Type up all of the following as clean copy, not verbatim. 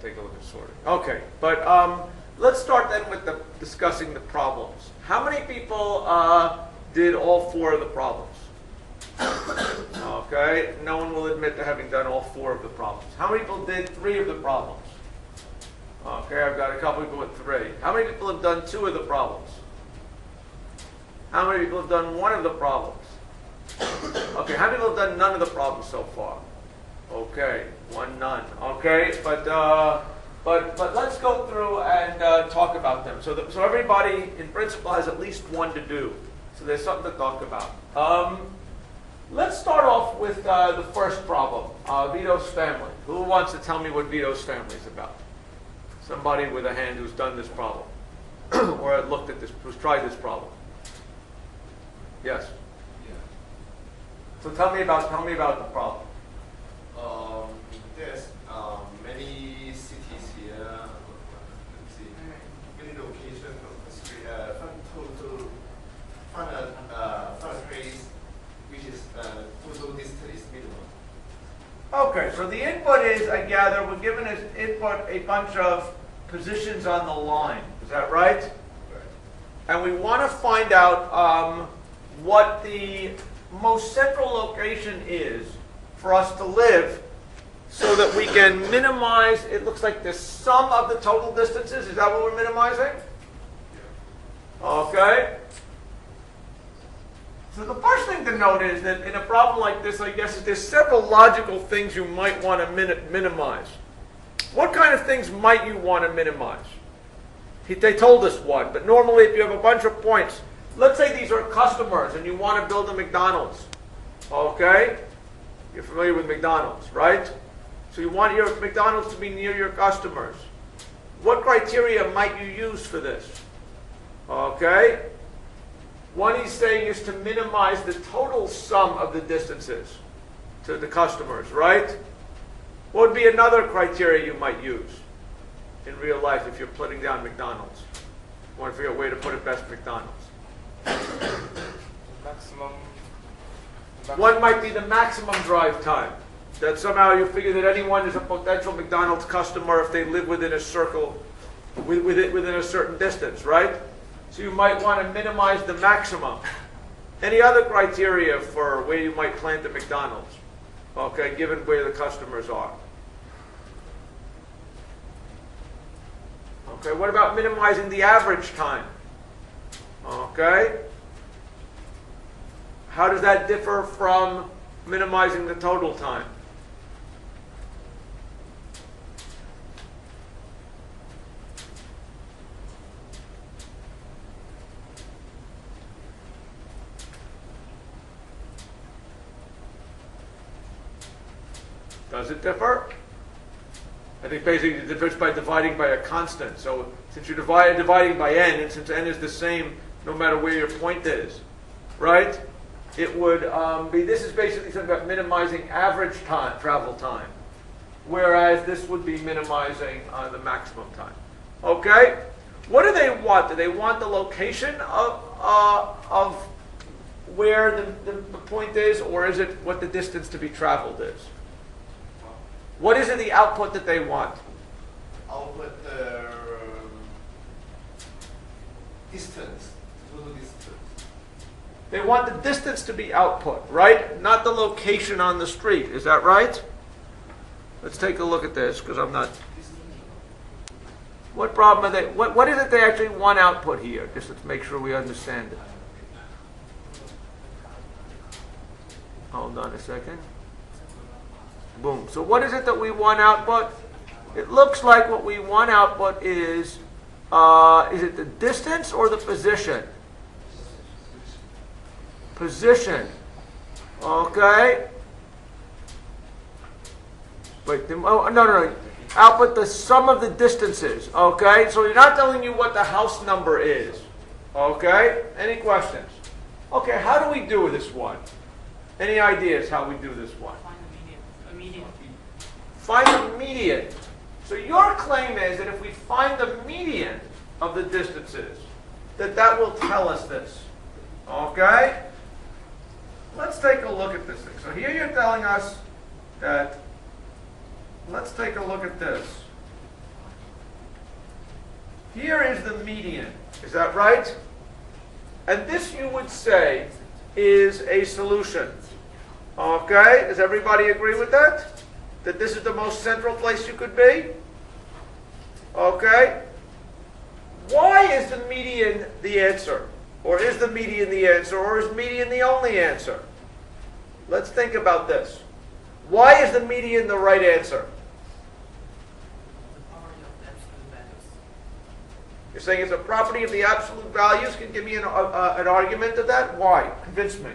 take a look at sorting. Okay, but let's start then with discussing the problems. How many people did all 4 of the problems? Okay, no one will admit to having done all 4 of the problems. How many people did 3 of the problems? Okay, I've got a couple people with 3. How many people have done 2 of the problems? How many people have done 1 of the problems? Okay, how many people have done none of the problems so far? Okay, 1, none. Okay, but let's go through and talk about them. So everybody in principle has at least 1 to do. So there's something to talk about. Let's start off with the first problem, Vito's family. Who wants to tell me what Vito's family is about? Somebody with a hand who's done this problem, or looked at this, who's tried this problem. Yes. Yeah. So tell me about the problem. There's many cities here. Let's see, many locations of the street. Find a place which is total distance is minimum. Okay, so the input is, I gather, we're given as input a bunch of positions on the line. Is that right? Right. And we want to find out what the most central location is for us to live so that we can minimize, it looks like the sum of the total distances. Is that what we're minimizing? Yeah. Okay. So the first thing to note is that in a problem like this, I guess, there's several logical things you might want to minimize. What kind of things might you want to minimize? They told us one, but normally if you have a bunch of points, let's say these are customers and you want to build a McDonald's. Okay? You're familiar with McDonald's, right? So you want your McDonald's to be near your customers. What criteria might you use for this? Okay? One he's saying is to minimize the total sum of the distances to the customers, right? What would be another criteria you might use in real life if you're putting down McDonald's? You want to figure out a way to put it best McDonald's. Maximum. One might be the maximum drive time. That somehow you figure that anyone is a potential McDonald's customer if they live within a circle, within a certain distance, right? So you might want to minimize the maximum. Any other criteria for where you might plant a McDonald's? Okay, given where the customers are. Okay, what about minimizing the average time? Okay. How does that differ from minimizing the total time? Does it differ? I think basically it differs by dividing by a constant. So since you're dividing by n, and since n is the same no matter where your point is, right? It would be, this is basically something about minimizing average time, travel time, whereas this would be minimizing the maximum time. Okay? What do they want? Do they want the location of where the point is, or is it what the distance to be traveled is? What is it, the output that they want? Output distance, total distance. They want the distance to be output, right? Not the location on the street. Is that right? Let's take a look at this, because I'm not... What problem are they... What is it they actually want output here? Just let's make sure we understand it. Hold on a second. Boom. So what is it that we want output? It looks like what we want output is it the distance or the position? Position. Okay. Wait, no. Output the sum of the distances. Okay. So you're not telling you what the house number is. Okay. Any questions? Okay. How do we do this one? Any ideas how we do this one? Find the median. So your claim is that if we find the median of the distances, that will tell us this. Okay? Let's take a look at this thing. So here you're telling us that, let's take a look at this. Here is the median. Is that right? And this, you would say, is a solution. Okay? Does everybody agree with that? That this is the most central place you could be? Okay? Why is the median the answer? Or is the median the answer? Or is median the only answer? Let's think about this. Why is the median the right answer? You're saying it's a property of the absolute values? Can you give me an argument of that? Why? Convince me.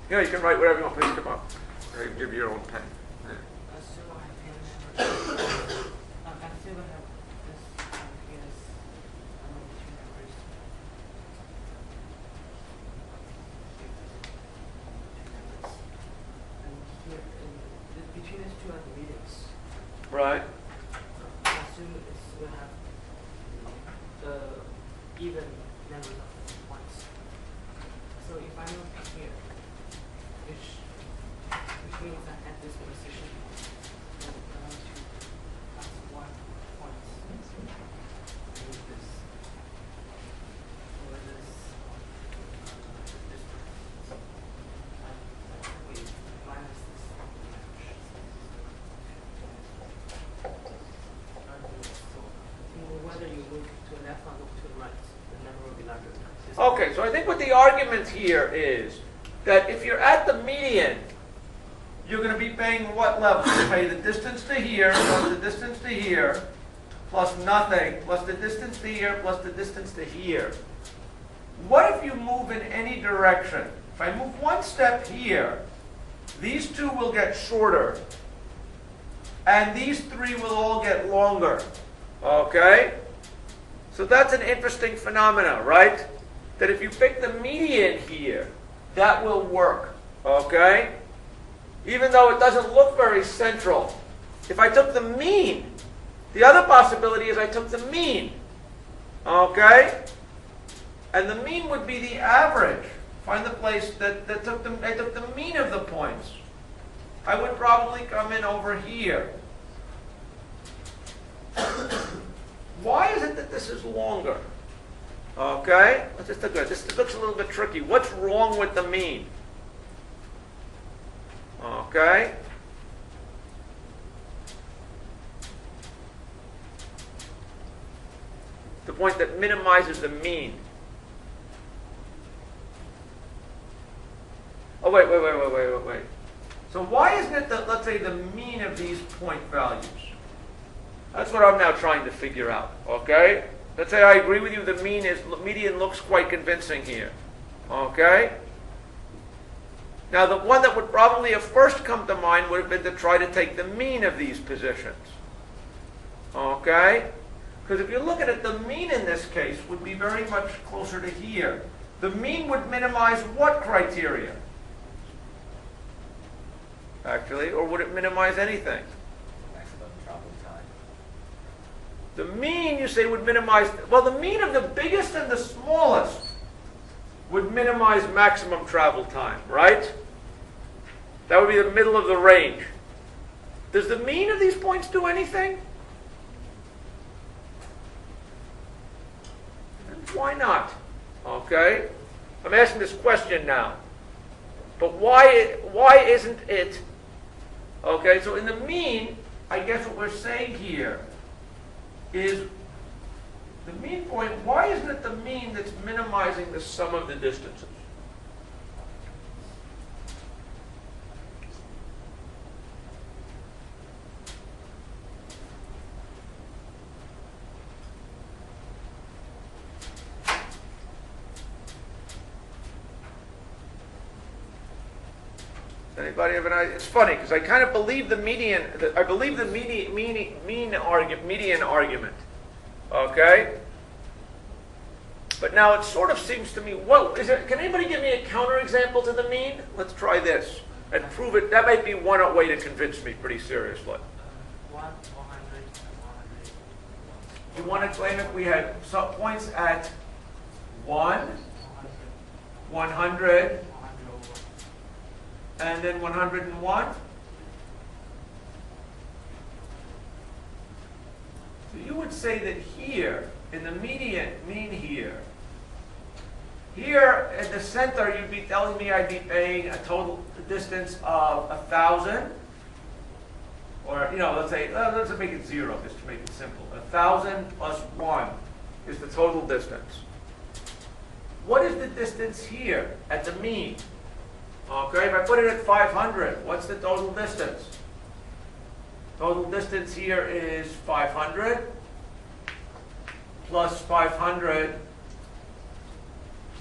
Yeah, you can write whatever you want. Please come up. Or you can give you your own pen. Yeah. Right. I assume it's will have even numbers of points. So if I move here, which means that at this position, I'm going to pass 1 point. Move this over this wait, minus this. Whether you move to the left or move to the right, the number will be larger. Okay, so I think what the argument here is that if you're at the median, you're going to be paying what level? You pay the distance to here plus the distance to here plus nothing plus the distance to here plus the distance to here. What if you move in any direction? If I move 1 step here, these 2 will get shorter and these 3 will all get longer. Okay? So that's an interesting phenomena, right? That if you pick the median here, that will work. Okay? Even though it doesn't look very central. If I took the mean, the other possibility is I took the mean. Okay? And the mean would be the average. Find the place that took the mean of the points. I would probably come in over here. Why is it that this is longer? Okay? Let's just look at this. This looks a little bit tricky. What's wrong with the mean? Okay? The point that minimizes the mean. Oh, wait. So why isn't it that, let's say, the mean of these point values? That's what I'm now trying to figure out, okay? Let's say I agree with you, the median looks quite convincing here, okay? Now, the one that would probably have first come to mind would have been to try to take the mean of these positions, okay? Because if you look at it, the mean in this case would be very much closer to here. The mean would minimize what criteria? Actually, or would it minimize anything? The mean, you say, would minimize, well, the mean of the biggest and the smallest would minimize maximum travel time, right? That would be the middle of the range. Does the mean of these points do anything? Why not? Okay? I'm asking this question now. But why isn't it? Okay, so in the mean, I guess what we're saying here is the mean point, why isn't it the mean that's minimizing the sum of the distances? Anybody have an idea? It's funny because I kind of believe the median. I believe the median argument. Okay. But now it sort of seems to me. Whoa! Can anybody give me a counterexample to the mean? Let's try this and prove it. That might be one way to convince me pretty seriously. 100. You want to claim if we had some points at 1, 100, and then 101. So you would say that here, in the median, mean here in the center, you'd be telling me I'd be paying a total distance of 1,000, or let's make it 0 just to make it simple. 1,000 plus 1 is the total distance. What is the distance here at the mean? Okay, if I put it at 500, what's the total distance? Total distance here is 500 plus 500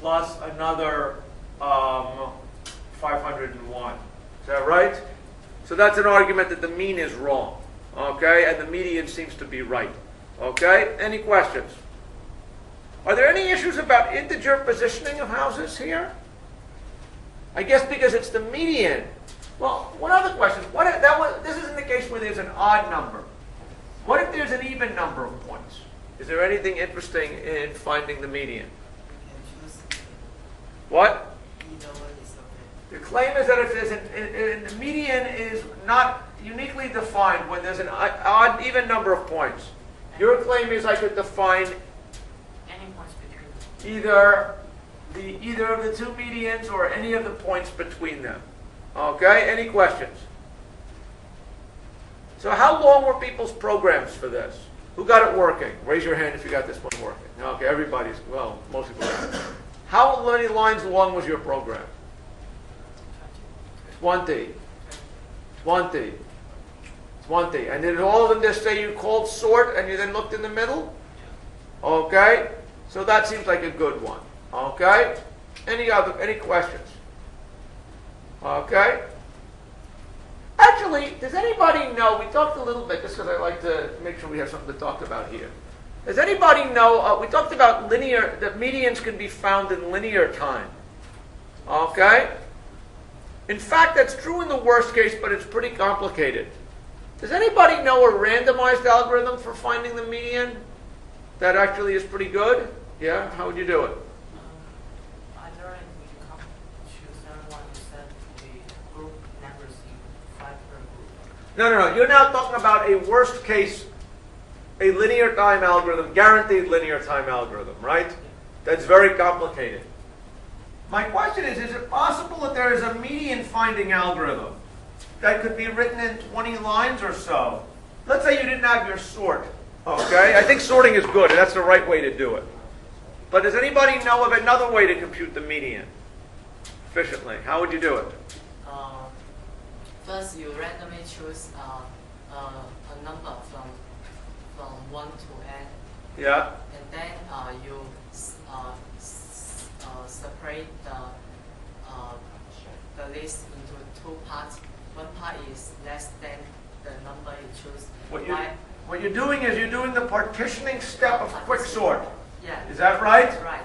plus another 501. Is that right? So that's an argument that the mean is wrong. Okay, and the median seems to be right. Okay, any questions? Are there any issues about integer positioning of houses here? I guess because it's the median. Well, what other questions? This isn't the case where there's an odd number. What if there's an even number of points? Is there anything interesting in finding the median? What? The claim is that if there's the median is not uniquely defined when there's an odd, even number of points. Your claim is I could define Any points between them. either of the two medians or any of the points between them. Okay, any questions? So how long were people's programs for this? Who got it working? Raise your hand if you got this one working. Okay, everybody's, well, most people got it. How many lines long was your program? 20. 20. 20. And did all of them just say you called sort and you then looked in the middle? Okay, so that seems like a good one. Okay, any questions? Okay. Actually, does anybody know, we talked a little bit, just because I like to make sure we have something to talk about here. Does anybody know, we talked about that medians can be found in linear time. Okay? In fact, that's true in the worst case, but it's pretty complicated. Does anybody know a randomized algorithm for finding the median that actually is pretty good? Yeah? How would you do it? Either we come choose someone who said the group numbers in 5 per group. No. You're now talking about a worst case, a linear time algorithm, guaranteed linear time algorithm, right? That's very complicated. My question is it possible that there is a median finding algorithm that could be written in 20 lines or so? Let's say you didn't have your sort, okay? I think sorting is good, and that's the right way to do it. But does anybody know of another way to compute the median efficiently? How would you do it? First, you randomly choose a number from 1 to n. Yeah. And then you separate the list into 2 parts. One part is less than the number you choose. What you're doing is you're doing the partitioning step of quicksort. Yeah. Is that right? Right.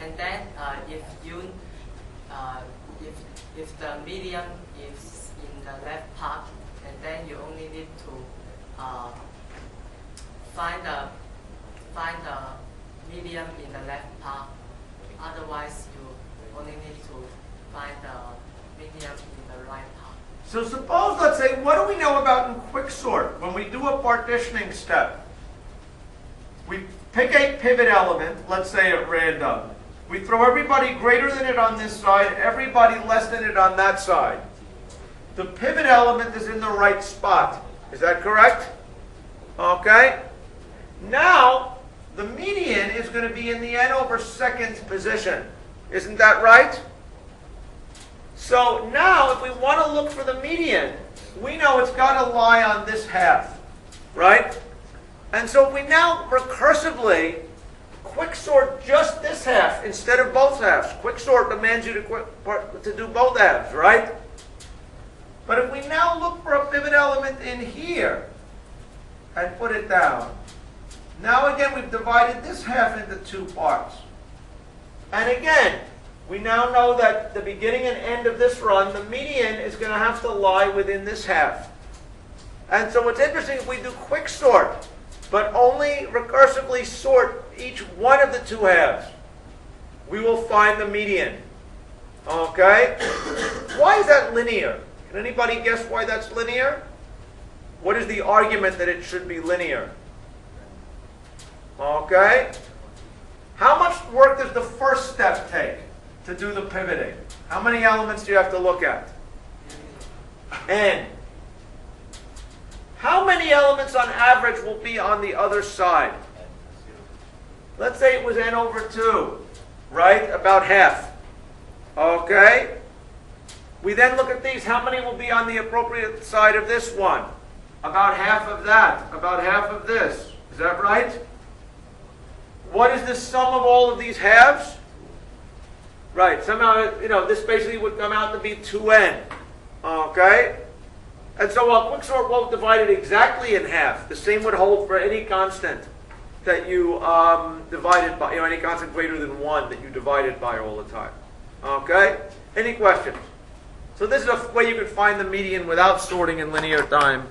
And then if the median is in the left part, and then you only need to find the median in the left part. Otherwise, you only need to find the median in the right part. So suppose, let's say, what do we know about in quicksort? When we do a partitioning step, we pick a pivot element, let's say at random. We throw everybody greater than it on this side, everybody less than it on that side. The pivot element is in the right spot. Is that correct? Okay. Now, the median is going to be in the n over second position. Isn't that right? So now, if we want to look for the median, we know it's got to lie on this half, right? And so if we now recursively quicksort just this half instead of both halves. Quicksort demands you to do both halves, right? But if we now look for a pivot element in here and put it down, now again we've divided this half into 2 parts. And again, we now know that the beginning and end of this run, the median is going to have to lie within this half. And so what's interesting, if we do quicksort, but only recursively sort each one of the 2 halves, we will find the median. Okay? Why is that linear? Can anybody guess why that's linear? What is the argument that it should be linear? Okay. How much work does the first step take to do the pivoting? How many elements do you have to look at? N. How many elements on average will be on the other side? Let's say it was n over 2, right? About half. Okay? We then look at these. How many will be on the appropriate side of this one? About half of that. About half of this. Is that right? What is the sum of all of these halves? Right. Somehow, this basically would come out to be 2n. Okay? And so a quicksort won't divide it exactly in half. The same would hold for any constant that you divided by, any constant greater than 1 that you divided by all the time. Okay? Any questions? So this is a way you could find the median without sorting in linear time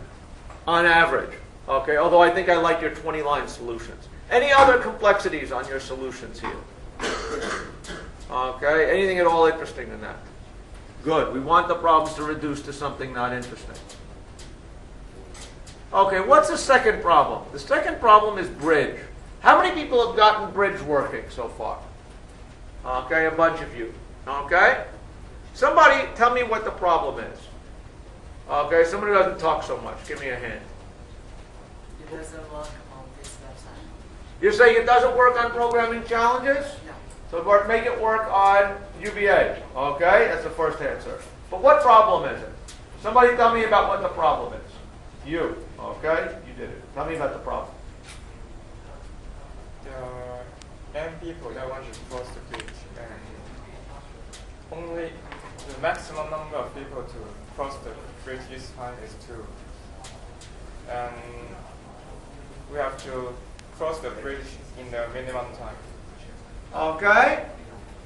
on average. Okay? Although I think I like your 20-line solutions. Any other complexities on your solutions here? Okay? Anything at all interesting in that? Good. We want the problems to reduce to something not interesting. Okay, what's the second problem? The second problem is bridge. How many people have gotten bridge working so far? Okay, a bunch of you. Okay? Somebody tell me what the problem is. Okay, somebody who doesn't talk so much. Give me a hand. It doesn't work on this website. You're saying it doesn't work on programming challenges? No. So make it work on UVA. Okay, that's the first answer. But what problem is it? Somebody tell me about what the problem is. You. Okay, you did it. Tell me about the problem. There are n people that want to cross the bridge, and only the maximum number of people to cross the bridge each time is 2. And we have to cross the bridge in the minimum time. Okay?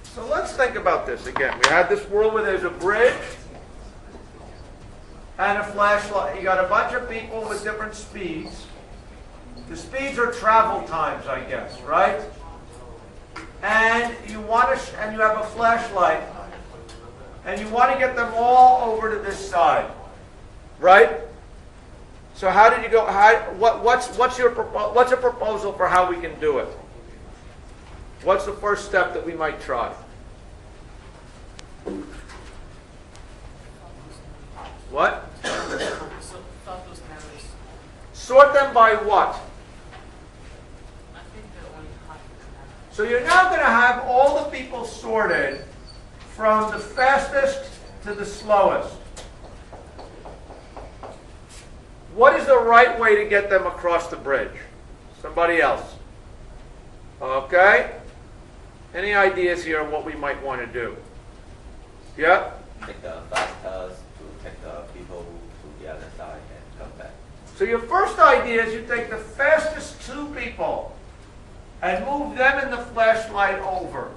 So let's think about this again. We had this world where there's a bridge and a flashlight. You got a bunch of people with different speeds. The speeds are travel times, I guess, right? And you and you have a flashlight, and you want to get them all over to this side, right? So how did you go? What's a proposal for how we can do it? What's the first step that we might try? What? Sort them by what? So you're now going to have all the people sorted from the fastest to the slowest. What is the right way to get them across the bridge? Somebody else. Okay? Any ideas here on what we might want to do? Yeah? Take the fastest to take the people to the other side and come back. So your first idea is you take the fastest 2 people and move them in the flashlight over.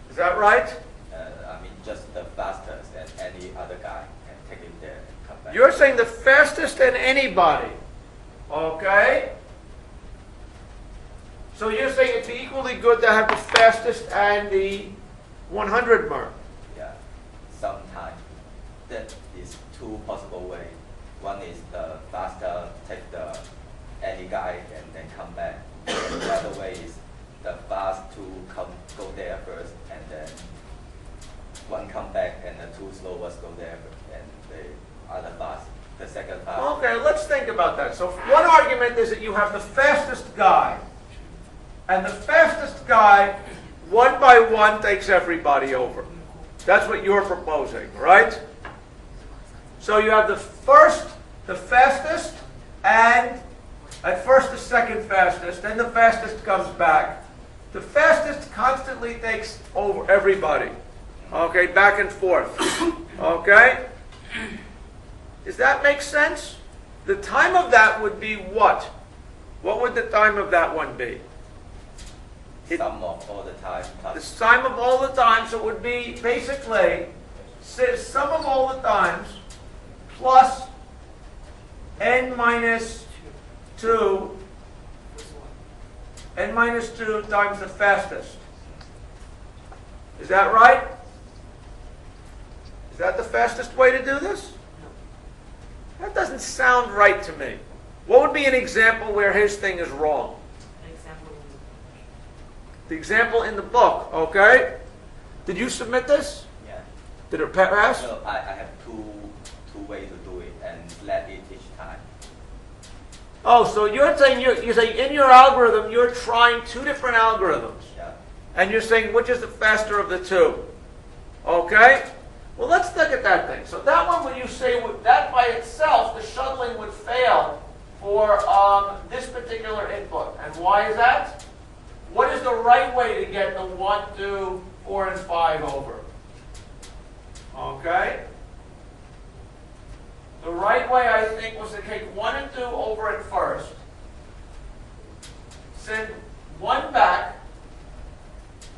Is that right? Just the fastest and any other guy and take him there and come back. You're saying the fastest and anybody. Okay? So you're saying it'd be equally good to have the fastest and the 100 mark. Yeah. Sometimes that is 2 possible ways. One is the faster take the any guy and then come back. And the other way is the fast 2 go there first and then 1 come back and the 2 slowest go there and the other fast, the second fast. Okay, let's think about that. So one argument is that you have the fastest guy. And the fastest guy, 1 by 1, takes everybody over. That's what you're proposing, right? So you have the fastest, and at first the second fastest, then the fastest comes back. The fastest constantly takes over everybody. Okay, back and forth. Okay? Does that make sense? The time of that would be what? What would the time of that one be? Sum of all the time The plus sum of all the times, so it would be basically sum of all the times plus n minus 2, n minus 2 times the fastest. Is that right? Is that the fastest way to do this? That doesn't sound right to me. What would be an example where his thing is wrong? An example in The example in the book, okay? Did you submit this? Yeah. Did it pass? So I have two ways to do it and select it each time. Oh, so you're saying you're saying in your algorithm you're trying two different algorithms, Yeah. and you're saying which is the faster of the two? Okay. Well, let's look at that thing. So that one, when you say that by itself, the shuttling would fail for this particular input, and why is that? What is the right way to get the 1, 2, 4, and 5 over? Okay. The right way, I think, was to take 1 and 2 over at first, send 1 back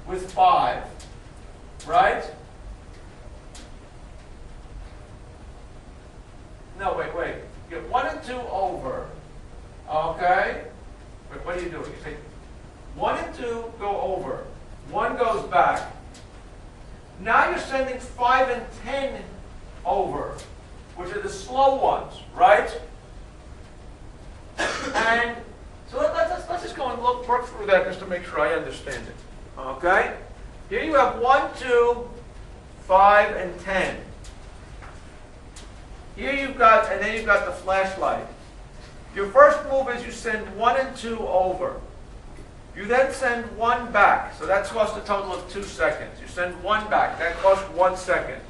with 5, right? No, wait. Get 1 and 2 over, okay? Wait, what are you doing? You take 1 and 2 go over, 1 goes back. Now you're sending 5 and 10 over, which are the slow ones, right? And so let's just go and work through that just to make sure I understand it. Okay? Here you have 1, 2, 5, and 10. Here you've got, and then you've got the flashlight. Your first move is you send 1 and 2 over. You then send 1 back. So that's cost a total of 2 seconds. You send 1 back. That costs 1 second.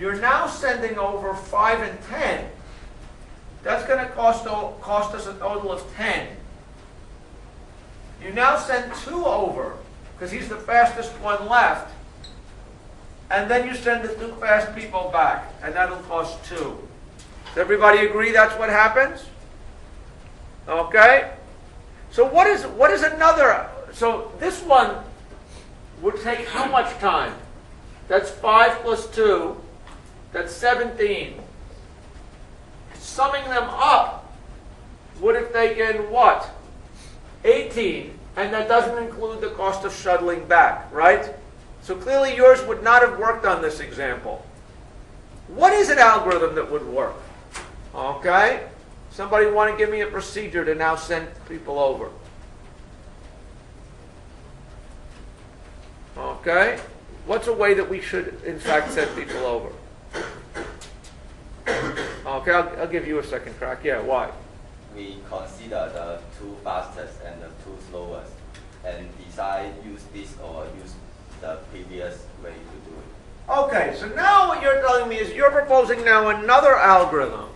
You're now sending over 5 and 10. That's going to cost us a total of 10. You now send 2 over, because he's the fastest one left. And then you send the 2 fast people back, and that'll cost 2. Does everybody agree that's what happens? Okay? So what is another? So this one would take how much time? That's 5 plus 2. That's 17. Summing them up would have taken what? 18. And that doesn't include the cost of shuttling back, right? So clearly yours would not have worked on this example. What is an algorithm that would work? Okay? Somebody want to give me a procedure to now send people over? Okay? What's a way that we should, in fact, send people over? Okay, I'll give you a second crack. Yeah, why? We consider the 2 fastest and the 2 slowest and decide use this or use the previous way to do it. Okay, so now what you're telling me is you're proposing now another algorithm,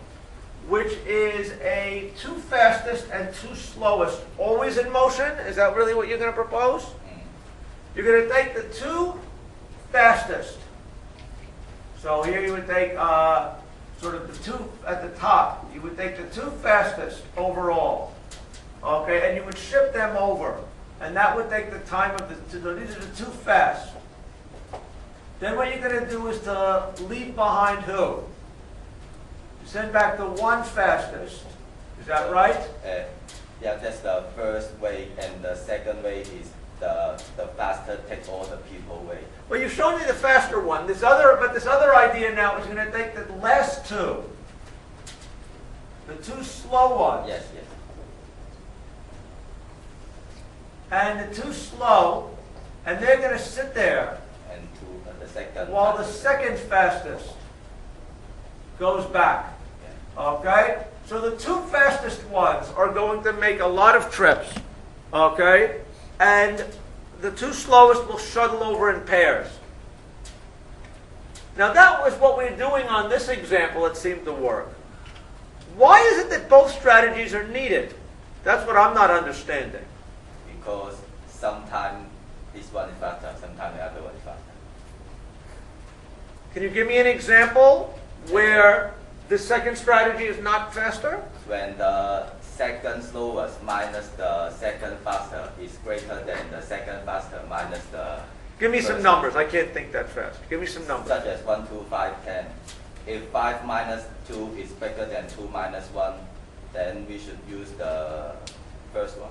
which is a 2 fastest and 2 slowest, always in motion? Is that really what you're going to propose? You're going to take the 2 fastest. So here you would take sort of the 2 at the top. You would take the 2 fastest overall. Okay, and you would ship them over. And that would take the time of these are the 2 fast. Then what you're going to do is to leave behind who? You send back the 1 fastest. Is that right? Yeah, that's the first way, and the second way is the faster take all the people way. Well, you've shown me the faster one. This other idea now is going to take the last 2. The 2 slow ones. Yes. And the 2 slow, and they're going to sit there And the second. while the second fastest goes back. Yeah. Okay? So the 2 fastest ones are going to make a lot of trips. Okay? And the 2 slowest will shuttle over in pairs. Now that was what we're doing on this example. It seemed to work. Why is it that both strategies are needed? That's what I'm not understanding. Because sometimes this one is faster, sometimes the other one is faster. Can you give me an example where the second strategy is not faster? When the second slowest minus the second faster is greater than the second faster minus the Give me some first. numbers. I can't think that fast. Give me some numbers. Such as 1, 2, 5, 10. If 5 minus 2 is bigger than 2 minus 1, then we should use the first one.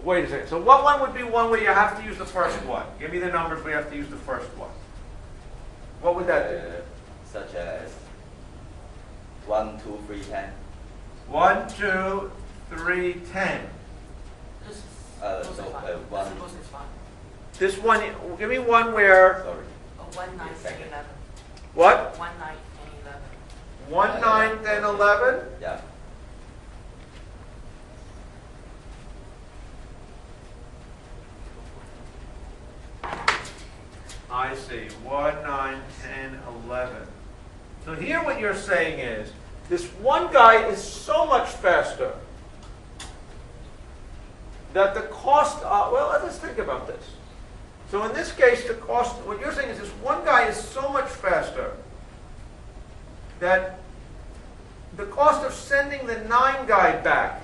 Wait a second. So what one would be one where you have to use the first one? Give me the numbers where you have to use the first one. What would that be? Such as 1, 2, 3, 10. 1, 2, 3, 10. This is, So, those are fine. one- This is fine. This one, give me one where, Sorry. 1, 9, 10, Second. 11. what? 1, 9, 10, 11. 1, 9, 10, 11? Yeah. I see. 1, 9, 10, 11. So here what you're saying is, this one guy is so much faster that the cost, well, let's think about this. So in this case, the cost, what you're saying is this one guy is so much faster that the cost of sending the 9 guy back,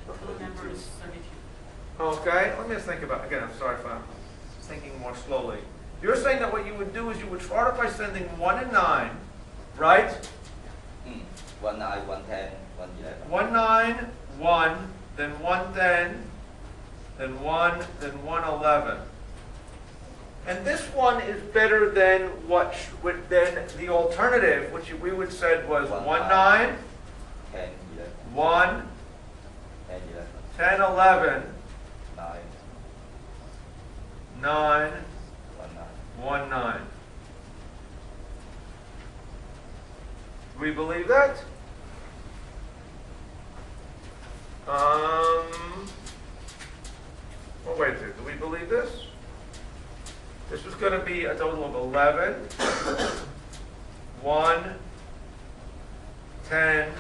The total number is 32. okay, let me just think about, again, I'm sorry if I'm thinking more slowly. You're saying that what you would do is you would start by sending 1 and 9, right? 1, 9, 1, 10, 1, 11. 1, 9, 1, then 1, 10, then 1, then 1, 11. And this one is better than than the alternative, which we would said was 1, 9, 10, 11. 1, 10, 11. 10, 11, 9, 9, 1, 9. 1, 9. Do we believe that? Well, wait a second. Do we believe this? This was going to be a total of 11, 1, 10,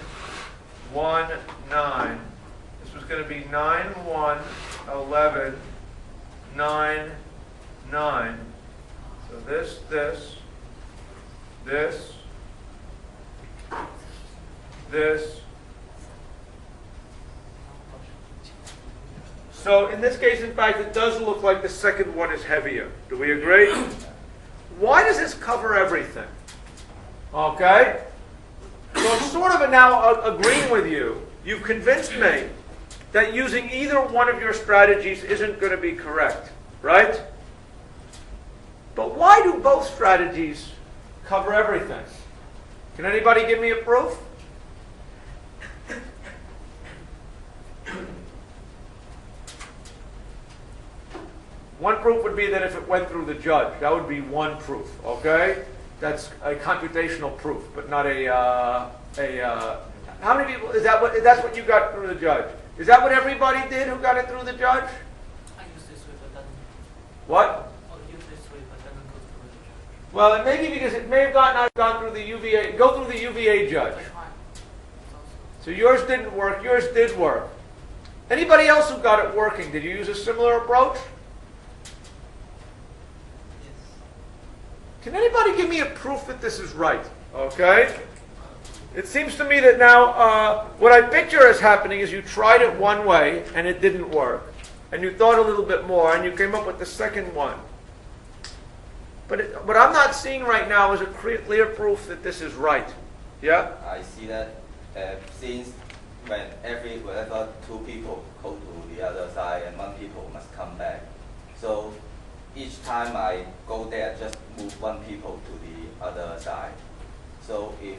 1, 9. This was going to be 9, 1, 11, 9, 9. So this, this, So in this case, in fact, it does look like the second one is heavier. Do we agree? Why does this cover everything? Okay? So I'm sort of now agreeing with you. You've convinced me that using either one of your strategies isn't going to be correct, right? But why do both strategies cover everything? Can anybody give me a proof? One proof would be that if it went through the judge, that would be one proof, okay? That's a computational proof, but not how many people, that's what you got through the judge? Is that what everybody did who got it through the judge? I use this way, but doesn't. What? I'll use this way, but doesn't go through the judge. Well, it may be because it may have not gone through the UVA, go through the UVA judge. That's fine. It's also- So yours didn't work, yours did work. Anybody else who got it working, did you use a similar approach? Can anybody give me a proof that this is right? Okay? It seems to me that now what I picture as happening is you tried it one way and it didn't work. And you thought a little bit more and you came up with the second one. But what I'm not seeing right now is a clear proof that this is right. Yeah? I see that since whenever 2 people go to the other side and 1 people must come back. So each time I go there, just move 1 people to the other side. So if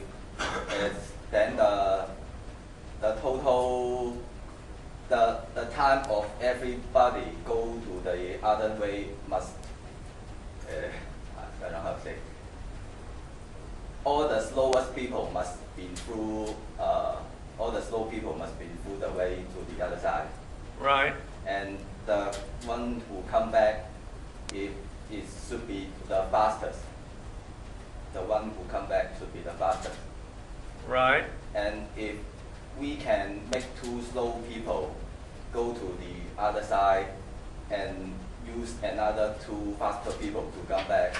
then the total the time of everybody go to the other way must I don't know how to say. All the slowest people must be through. All the slow people must be through the way to the other side. Right. And the one who come back, it should be the fastest. The one who come back should be the fastest. Right. And if we can make 2 slow people go to the other side and use another 2 faster people to come back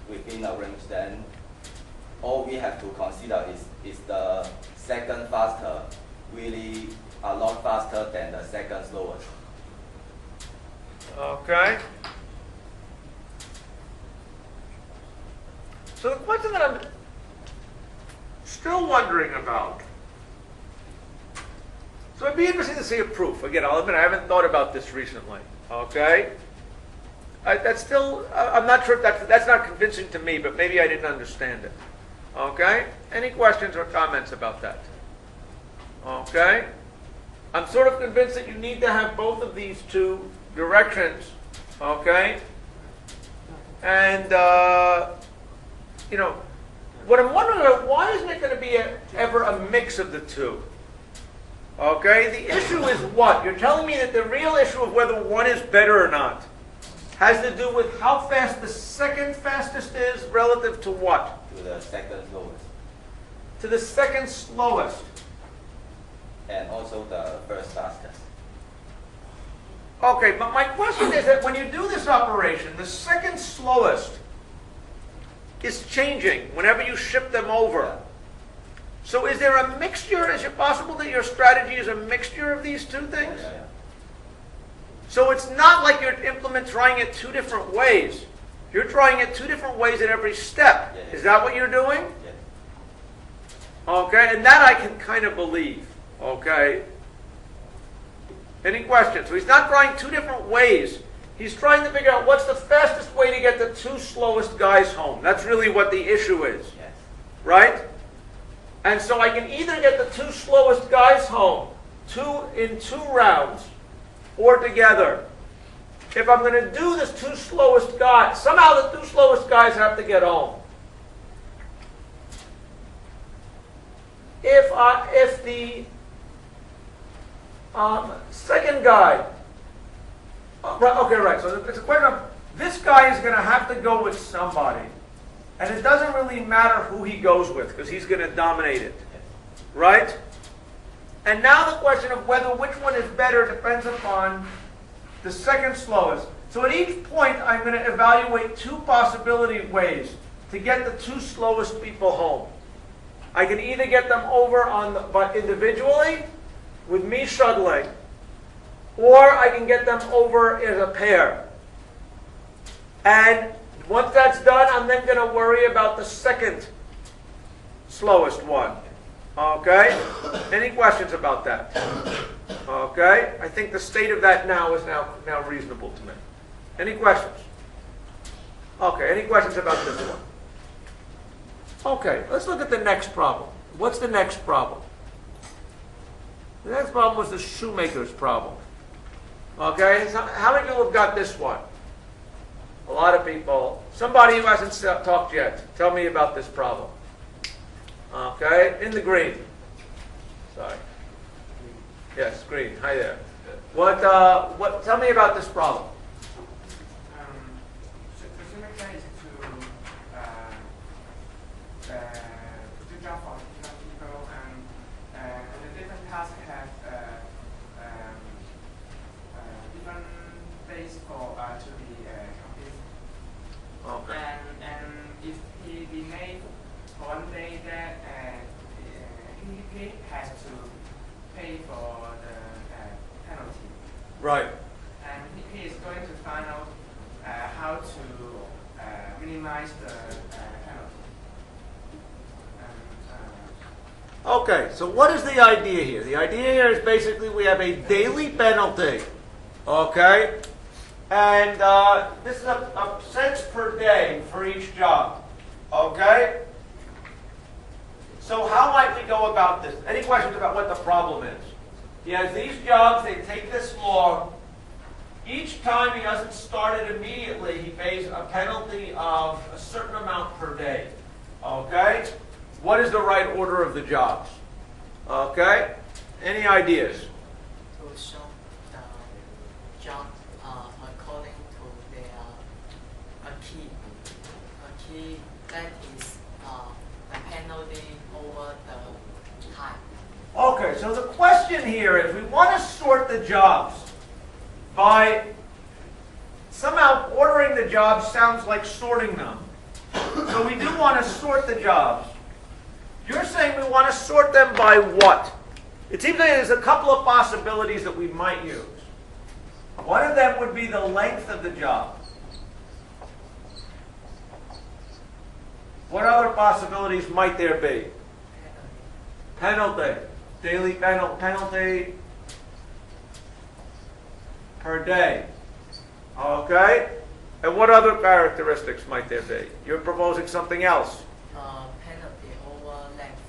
within a range, then all we have to consider is the second faster really a lot faster than the second slowest. Okay. So the question that I'm still wondering about, so it'd be interesting to see a proof. Again, I'll admit I haven't thought about this recently. Okay? That's still, I'm not sure if that's not convincing to me, but maybe I didn't understand it. Okay? Any questions or comments about that? Okay? I'm sort of convinced that you need to have both of these two directions. Okay? And, what I'm wondering about, why isn't it going to be ever a mix of the two? Okay? The issue is what? You're telling me that the real issue of whether one is better or not has to do with how fast the second fastest is relative to what? To the second lowest. To the second slowest. And also the first fastest. Okay, but my question is that when you do this operation, the second slowest is changing whenever you ship them over. So is there a mixture? Is it possible that your strategy is a mixture of these two things? Yeah. So it's not like your implement trying it two different ways. You're trying it two different ways at every step. Yes. Is that what you're doing? Yes. Okay, and that I can kind of believe. Okay. Any questions? So he's not trying two different ways. He's trying to figure out what's the fastest way to get the two slowest guys home. That's really what the issue is. Yes. Right? And so I can either get the two slowest guys home in 2 rounds or together. If I'm going to do this two slowest guys, somehow the two slowest guys have to get home. If the second guy, right. So it's a question of this guy is going to have to go with somebody, and it doesn't really matter who he goes with because he's going to dominate it, right? And now the question of whether which one is better depends upon the second slowest. So at each point, I'm going to evaluate 2 possibility ways to get the 2 slowest people home. I can either get them over individually, with me shuttling, or I can get them over as a pair. And once that's done, I'm then going to worry about the second slowest one. Okay? Any questions about that? Okay? I think the state of that now is now reasonable to me. Any questions? Okay, any questions about this one? Okay, let's look at the next problem. What's the next problem? The next problem was the Shoemaker's problem. Okay, so how many people have got this one? A lot of people. Somebody who hasn't talked yet, tell me about this problem. Okay, in the green. Sorry. Yes, green. Hi there. Tell me about this problem. The Shoemaker is to do job for different people, and the different tasks have different days to be completed. Okay. And if he delayed for 1 day, that he has to pay for the penalty. Right. And he is going to find out how to minimize the penalty. Okay, so what is the idea here? The idea here is basically we have a daily penalty, okay? And this is a cents per day for each job, okay? So how might we go about this? Any questions about what the problem is? He has these jobs, they take this long. Each time he doesn't start it immediately, he pays a penalty of a certain amount per day, okay? What is the right order of the jobs? Okay? Any ideas? To show the job according to their a key that is the penalty over the time. Okay, so the question here is we want to sort the jobs by somehow ordering the jobs sounds like sorting them. So we do want to sort the jobs. You're saying we want to sort them by what? It seems like there's a couple of possibilities that we might use. One of them would be the length of the job. What other possibilities might there be? Penalty. Daily penalty per day. Okay? And what other characteristics might there be? You're proposing something else. Penalty over length.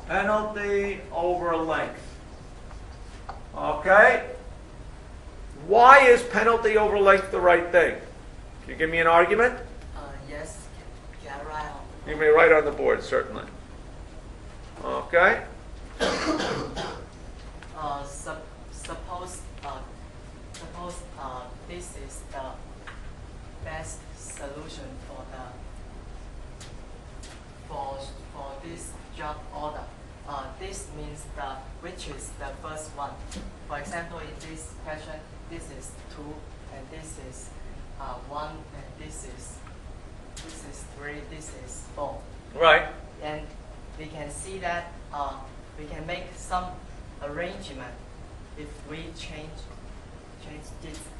Penalty over length. Okay? Why is penalty over length the right thing? Can you give me an argument? Yes, can I write on? You may write on the board, certainly. Okay? Suppose this is the best solution for this job order. This means which is the first one. For example, in this question, this is 2, and this is 1, and this is 3, this is 4. Right. And we can see that we can make some arrangement if we change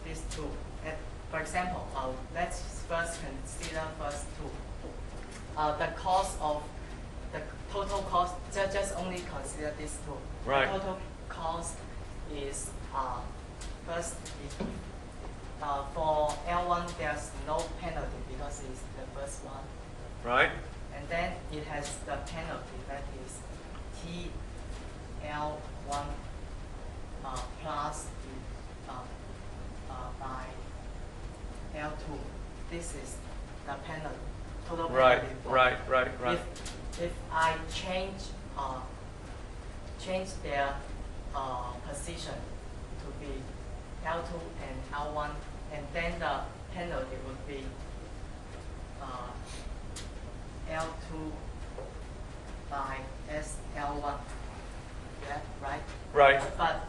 these two. And for example, let's first consider first 2. The cost of the total cost, just only consider these 2. Right. The total cost is first for L1 there's no penalty because it's the first one. Right. And then it has the penalty that is TL1 plus by L2. This is the penalty, total penalty. Right. If I change their position to be L2 and L1, and then the penalty would be L2 by SL1. Yeah, right? Right. But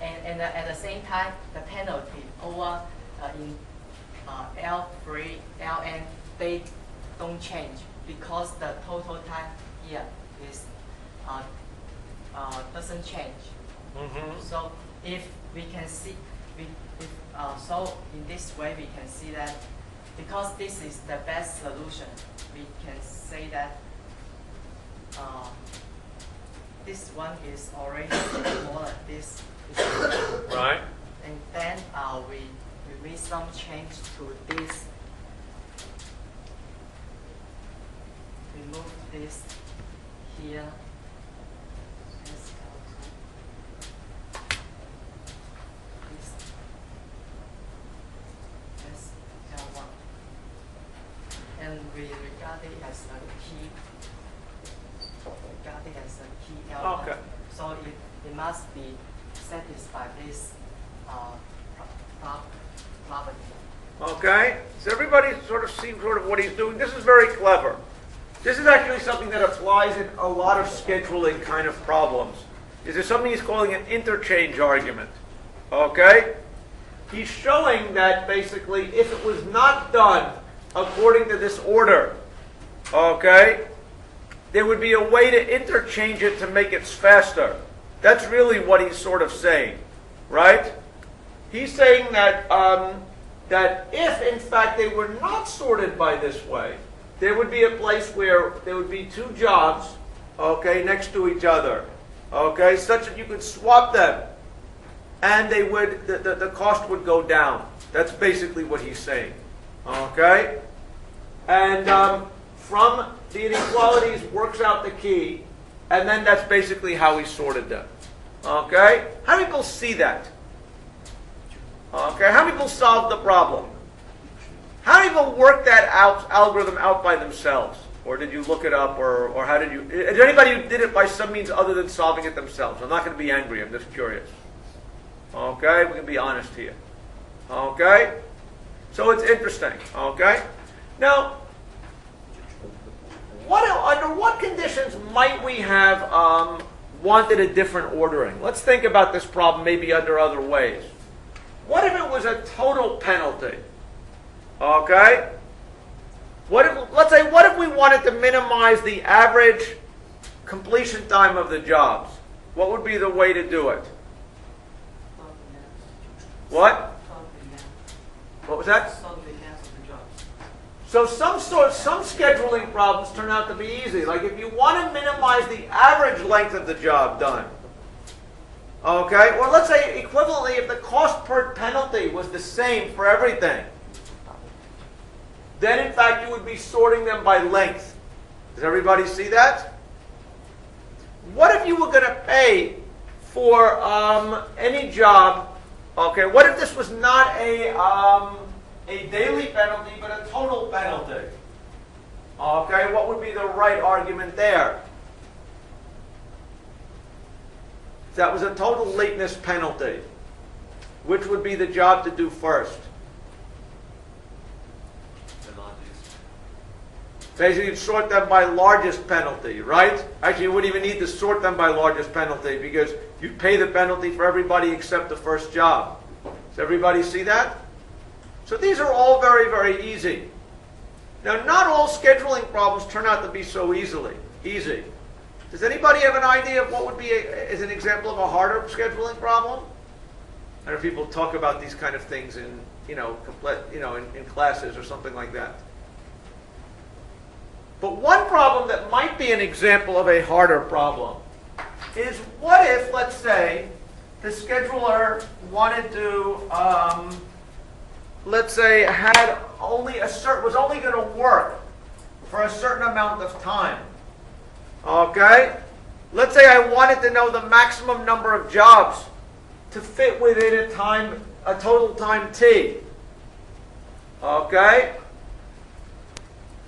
and at the same time, the penalty over in L3, Ln, they don't change because the total time here is doesn't change. Mm-hmm. So if we can see, so in this way we can see that because this is the best solution, we can say that this one is already more than this. Right. And then we make some change to this. Remove this here. L1. And we regard it as a key. L1. Okay. So it must be satisfy this property. Okay? So everybody sort of sees what he's doing. This is very clever. This is actually something that applies in a lot of scheduling kind of problems. Is there something he's calling an interchange argument? Okay? He's showing that basically if it was not done according to this order, okay, there would be a way to interchange it to make it faster. That's really what he's sort of saying, right? He's saying that that if in fact they were not sorted by this way, there would be a place where there would be 2 jobs, okay, next to each other, okay, such that you could swap them, and they would the cost would go down. That's basically what he's saying, okay, and from the inequalities works out the key, and then that's basically how he sorted them. Okay? How many people see that? Okay, how many people solved the problem? How many people worked that algorithm out by themselves? Or did you look it up, or how did you... Is there anybody who did it by some means other than solving it themselves? I'm not going to be angry, I'm just curious. Okay, we can be honest here. Okay? So it's interesting. Okay? Now, under what conditions might we have wanted a different ordering? Let's think about this problem maybe under other ways. What if it was a total penalty? Okay? Let's say, what if we wanted to minimize the average completion time of the jobs? What would be the way to do it? What? What was that? So some scheduling problems turn out to be easy. Like if you want to minimize the average length of the job done, Okay, or let's say equivalently, if the cost per penalty was the same for everything, then in fact you would be sorting them by length. Does everybody see that? What if you were going to pay for any job? Okay, what if this was not a daily penalty but a total penalty? Okay, what would be the right argument there? If that was a total lateness penalty, which would be the job to do first? Basically, you'd sort them by largest penalty, right? Actually, you wouldn't even need to sort them by largest penalty because you'd pay the penalty for everybody except the first job. Does everybody see that? So these are all very, very easy. Now, not all scheduling problems turn out to be so easy. Does anybody have an idea of what would be as an example of a harder scheduling problem? I know people talk about these kind of things in, in classes or something like that. But one problem that might be an example of a harder problem is what if, let's say, the scheduler wanted to, let's say, had was only going to work for a certain amount of time. Okay? Let's say I wanted to know the maximum number of jobs to fit within a total time t. Okay?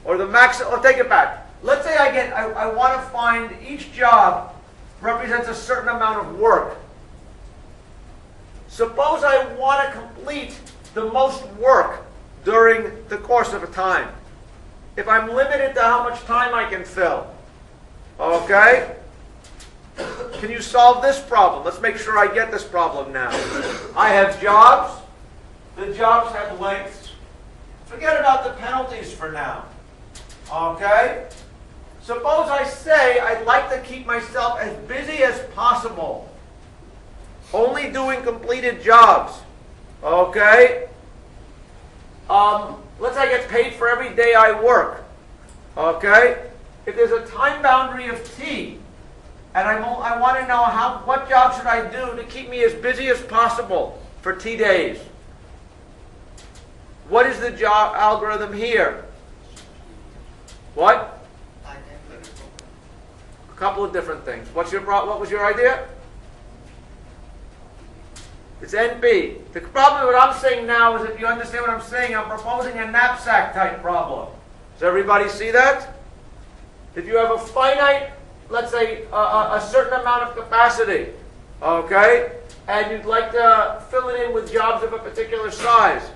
Or the maximum, take it back. Let's say I want to find each job represents a certain amount of work. Suppose I want to complete the most work during the course of a time. If I'm limited to how much time I can fill. Okay? Can you solve this problem? Let's make sure I get this problem now. I have jobs. The jobs have lengths. Forget about the penalties for now. Okay? Suppose I say I'd like to keep myself as busy as possible. Only doing completed jobs. Okay? Let's say I get paid for every day I work. Okay? If there's a time boundary of t, and I want to know what job should I do to keep me as busy as possible for t days. What is the job algorithm here? What? A couple of different things. What was your idea? It's NP. The problem with what I'm saying now is, if you understand what I'm saying, I'm proposing a knapsack type problem. Does everybody see that? If you have a finite, let's say, a certain amount of capacity, okay, and you'd like to fill it in with jobs of a particular size,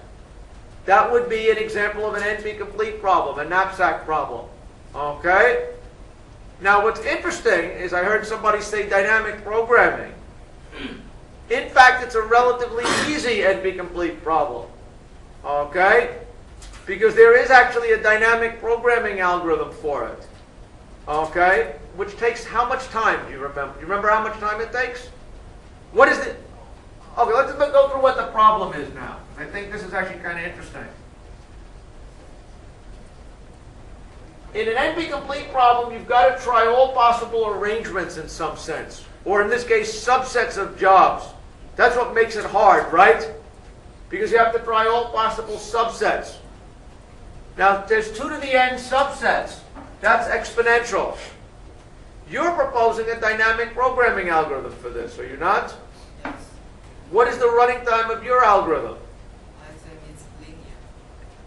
that would be an example of an NP-complete problem, a knapsack problem, okay? Now, what's interesting is I heard somebody say dynamic programming. In fact, it's a relatively easy NP-complete problem, okay? Because there is actually a dynamic programming algorithm for it. Okay, which takes how much time? Do you remember? Do you remember how much time it takes? What is it? Okay, let's go through what the problem is now. I think this is actually kind of interesting. In an NP-complete problem, you've got to try all possible arrangements in some sense, or in this case, subsets of jobs. That's what makes it hard, right? Because you have to try all possible subsets. Now, there's 2 to the n subsets. That's exponential. You're proposing a dynamic programming algorithm for this, are you not? Yes. What is the running time of your algorithm? I think it's linear.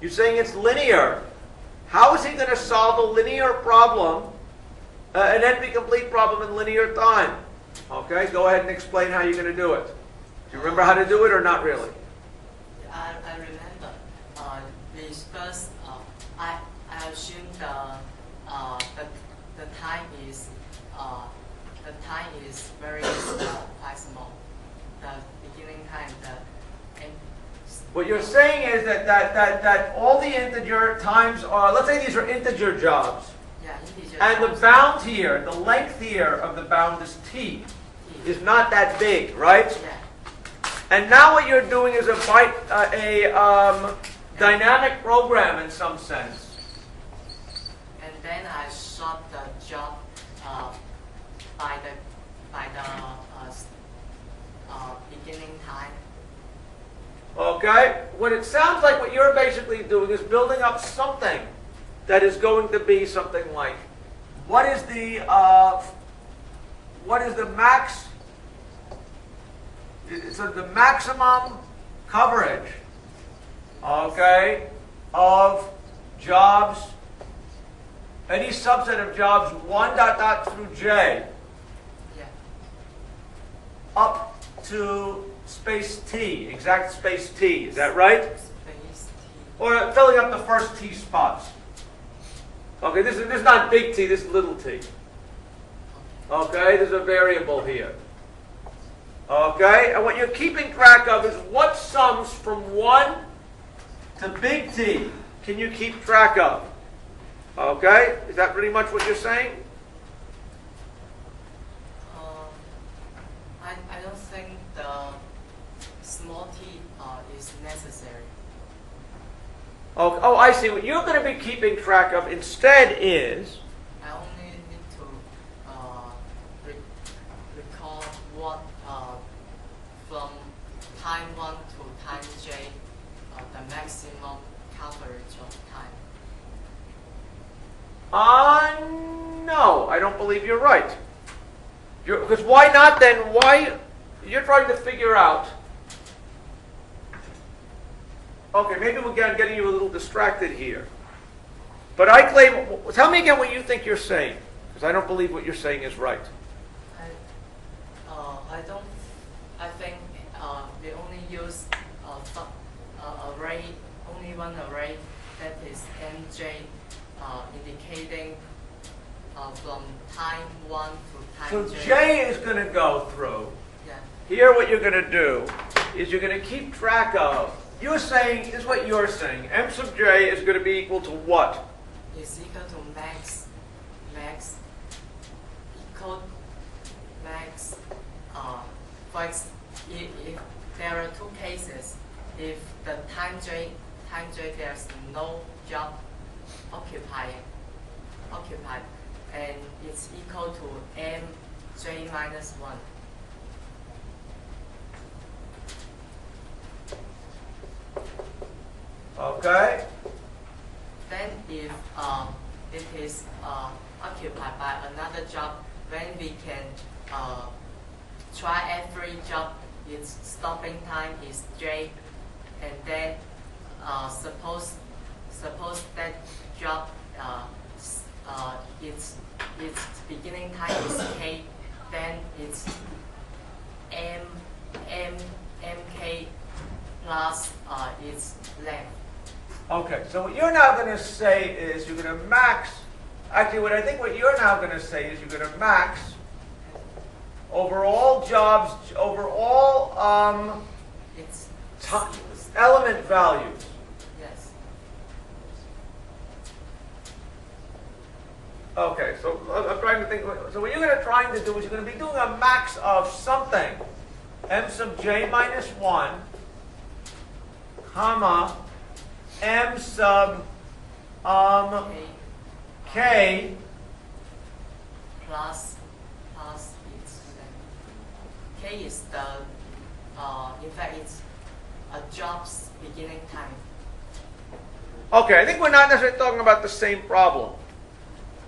You're saying it's linear. How is he going to solve a linear problem, an NP-complete problem in linear time? Okay, go ahead and explain how you're going to do it. Do you remember how to do it or not really? I remember. We first, I assume the time is very small, quite small. The beginning time, What you're saying is that all the integer times are, let's say these are integer jobs. yeah, integer. And the bound here, the length here of the bound is t, is not that big, right? Yeah. And now what you're doing is a dynamic program in some sense. And then I sort the job by the Okay? What it sounds like what you're basically doing is building up something that is going to be something like, what is the max, so the maximum coverage, okay, of jobs, any subset of jobs 1 dot dot through j Yeah. up to space t, exact space t, is that right? Space T. Or filling up the first t spots. Okay, this is not big T, this is little t. Okay, there's a variable here. Okay, and what you're keeping track of is what sums from 1 to big T can you keep track of? Okay, is that pretty much what you're saying? I don't think the small t is necessary. Oh, I see. What you're going to be keeping track of instead is, I only need to recall what from time 1 to time j, the maximum coverage of time. no, I don't believe you're right. Because why not then? Why? You're trying to figure out. Okay, maybe we're getting you a little distracted here. But I claim, tell me again what you think you're saying. Because I don't believe what you're saying is right. I think we only use array, only one array that is nj, indicating from time 1 to time So j. J is going to go through. Yeah. Here what you're going to do is you're going to keep track of, you're saying, this is what you're saying, m sub j is going to be equal to what? Is equal to max, equal max. If there are two cases, if the time j there's no job occupied, and it's equal to mj minus 1. Okay. Then if it is occupied by another job, then we can try every job. Its stopping time is j, and then suppose that job its beginning time is k, then it's mk plus its length. Okay, so what you're now going to say is you're going to max, actually what I think what you're now going to say is you're going to max over all jobs, over all It's element values. yes. Okay, so I'm trying to think, so what you're going to trying to do is you're going to be doing a max of something, m sub j minus 1, comma, m sub K k plus its length. K is the in fact it's a job's beginning time. Okay, I think we're not necessarily talking about the same problem.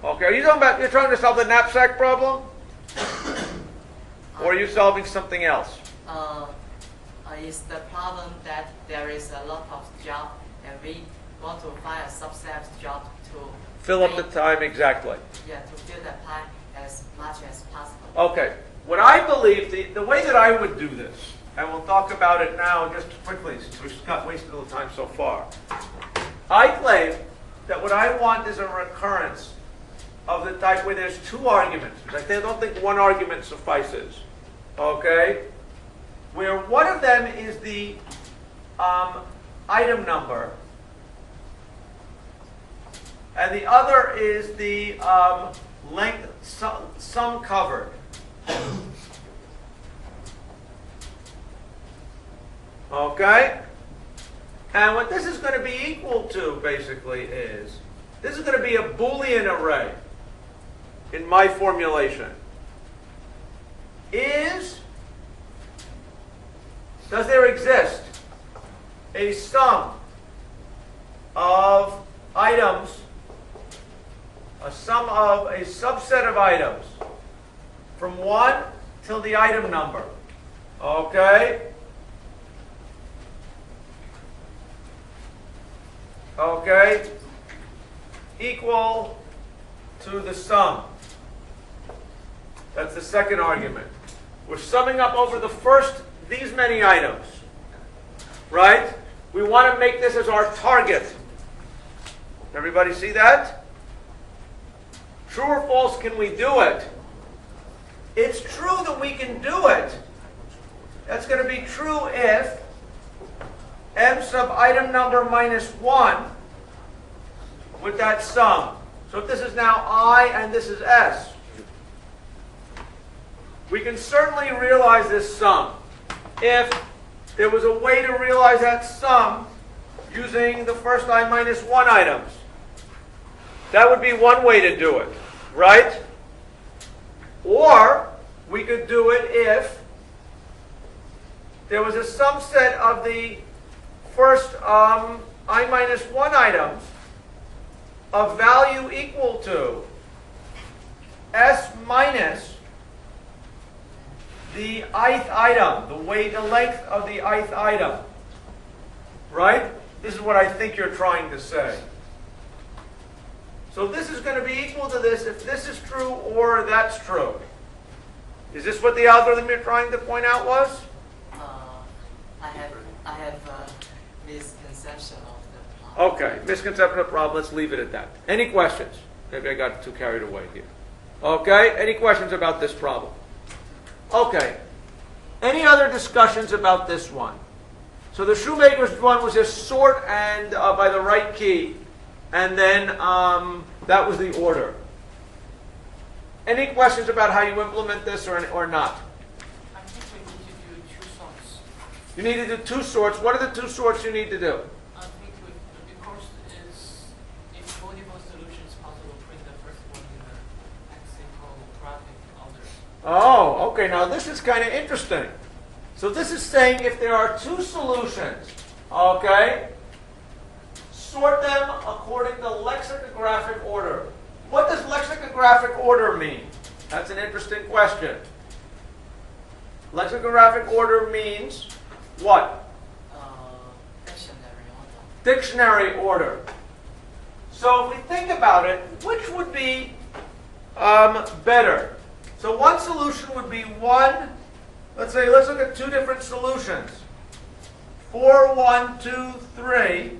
Okay, are you talking about, you're trying to solve the knapsack problem? Or are you solving something else? Is the problem that there is a lot of job and we want to find a subset job to Fill up the make- time, exactly. Yeah, to fill the time as much as possible. Okay, what I believe, the way that I would do this, and we'll talk about it now just quickly since we've wasted a little time so far. I claim that what I want is a recurrence of the type where there's two arguments. I don't think one argument suffices. Okay? Where one of them is the item number, and the other is the length, sum covered. Okay? And what this is going to be equal to, basically, is, this is going to be a Boolean array in my formulation. Does there exist a sum of items, a subset of items from 1 till the item number. Okay? Okay? Equal to the sum. That's the second argument. We're summing up over the first these many items. Right? We want to make this as our target. Everybody see that? True or false, can we do it? It's true that we can do it. That's going to be true if m sub item number minus 1 with that sum. So if this is now I and this is S, we can certainly realize this sum if there was a way to realize that sum using the first I minus 1 items. That would be one way to do it, right? Or we could do it if there was a subset of the first I minus 1 items of value equal to S minus the ith item, the length of the ith item. Right? This is what I think you're trying to say. So this is going to be equal to this if this is true or that's true. Is this what the algorithm you're trying to point out was? I have a misconception of the problem. Okay, misconception of the problem. Let's leave it at that. Any questions? Maybe I got too carried away here. Okay, any questions about this problem? Okay. Any other discussions about this one? So the Shoemaker's one was just sort and by the right key, and then that was the order. Any questions about how you implement this or not? I think we need to do 2 sorts. You need to do 2 sorts. What are the 2 sorts you need to do? I think because is if multiple solutions possible, print the first one in the lexicographic order. Oh, okay. Now this is kind of interesting. So this is saying if there are 2 solutions, okay, sort them according to lexicographic order. What does lexicographic order mean? That's an interesting question. Lexicographic order means what? Dictionary order. Dictionary order. So if we think about it, which would be better? So one solution would be 1, let's look at 2 different solutions. 4, 1, 2, 3.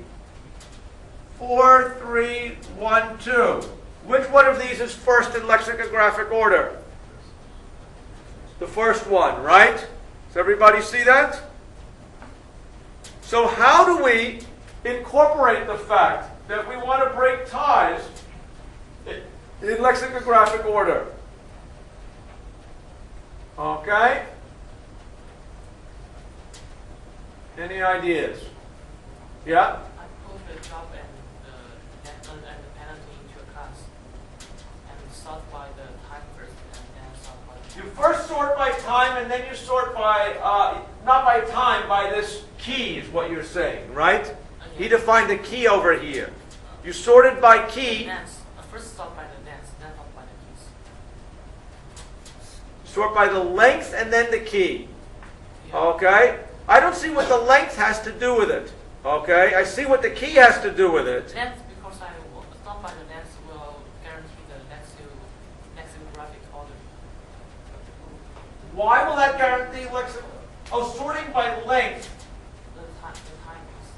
4, 3, 1, 2. Which one of these is first in lexicographic order? The first one, right? Does everybody see that? So how do we incorporate the fact that we want to break ties in lexicographic order? Okay? Any ideas? Yeah? I put the job and the penalty into a class and sort by the time first and then sort by the You first sort by time and then you sort by, not by time, by this key is what you're saying, right? He defined the key over here. You sorted by key. Length. First sort by the length, then sort by the keys. Sort by the length and then the key. Yeah. Okay? I don't see what the length has to do with it. Okay? I see what the key has to do with it. Length, because I will sort by the length will guarantee the lexicographic order. Why will that guarantee sorting by length. The time is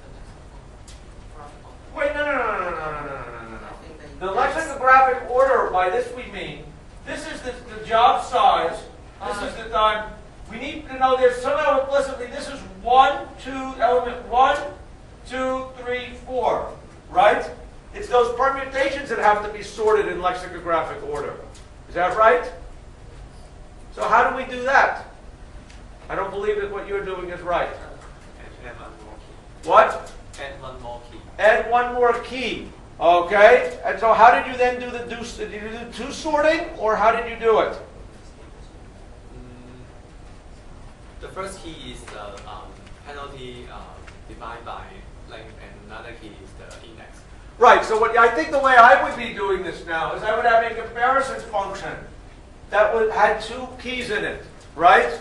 the lexicographic order. Wait, no. I think The lexicographic order, by this we mean, this is the job size, this is the time. We need to know there's somehow implicitly, this is element 1, 2, 3, 4, right? It's those permutations that have to be sorted in lexicographic order. Is that right? So how do we do that? I don't believe that what you're doing is right. Add one more key. What? Add one more key. Add one more key. Okay? And so how did you then do did you do 2 sorting, or how did you do it? The first key is the penalty defined by length, and another key is the index. Right, so what I think the way I would be doing this now is I would have a comparison function that had two keys in it, right?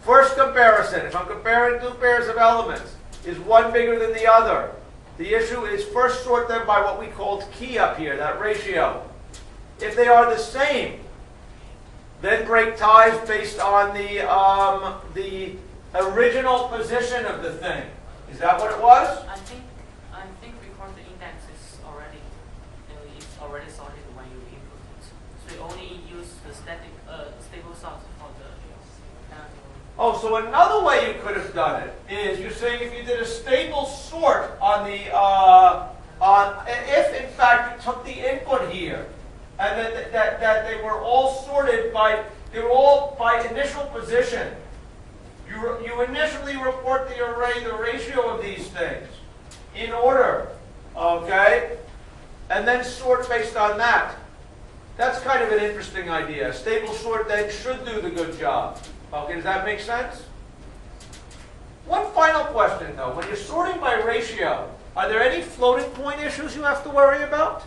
First comparison, if I'm comparing two pairs of elements, is one bigger than the other? The issue is first sort them by what we called key up here, that ratio. If they are the same, then break ties based on the original position of the thing. Is that what it was? I think because the index is already sorted when you input it, so you only use the stable sort for the. Oh, so another way you could have done it is you're saying if you did a stable sort on the if in fact you took the input here and that they were all sorted by initial position. You initially report the array, the ratio of these things in order, okay, and then sort based on that. That's kind of an interesting idea. A stable sort then should do the good job. Okay, does that make sense? One final question though. When you're sorting by ratio, are there any floating point issues you have to worry about?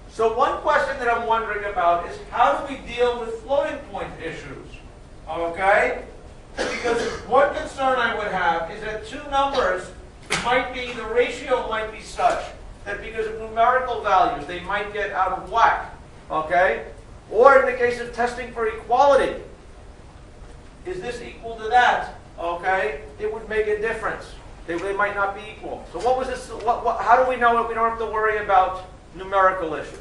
So one question that I'm wondering about is how do we deal with floating point issues? Okay? Because one concern I would have is that two numbers the ratio might be such that because of numerical values they might get out of whack. Okay? Or in the case of testing for equality, is this equal to that? Okay? It would make a difference. They might not be equal. So what was this? How do we know that we don't have to worry about numerical issues?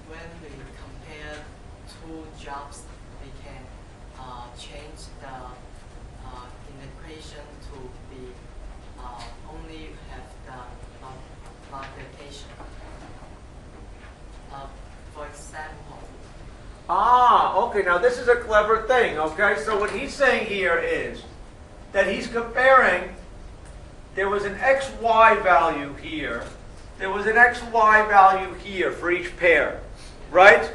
When we compare two jobs, we can change the integration to be only have the multiplication. For example. Okay, now this is a clever thing, okay? So what he's saying here is that he's comparing, there was an xy value here, there was an xy value here for each pair, right?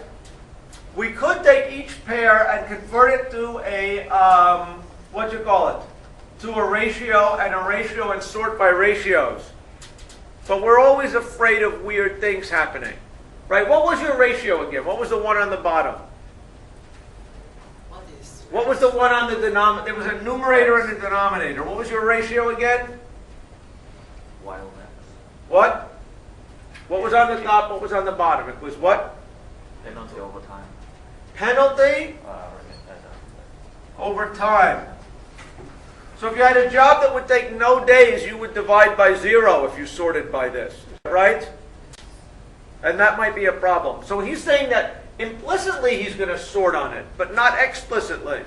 We could take each pair and convert it to a, to a ratio and sort by ratios. But we're always afraid of weird things happening. Right? What was your ratio again? What was the one on the bottom? What was the one on the denominator? There was a numerator and a denominator. What was your ratio again? What? What was on the top? What was on the bottom? It was what? Penalty over time. Penalty over time. So if you had a job that would take no days, you would divide by 0 if you sorted by this. Right? And that might be a problem. So he's saying that implicitly he's going to sort on it, but not explicitly.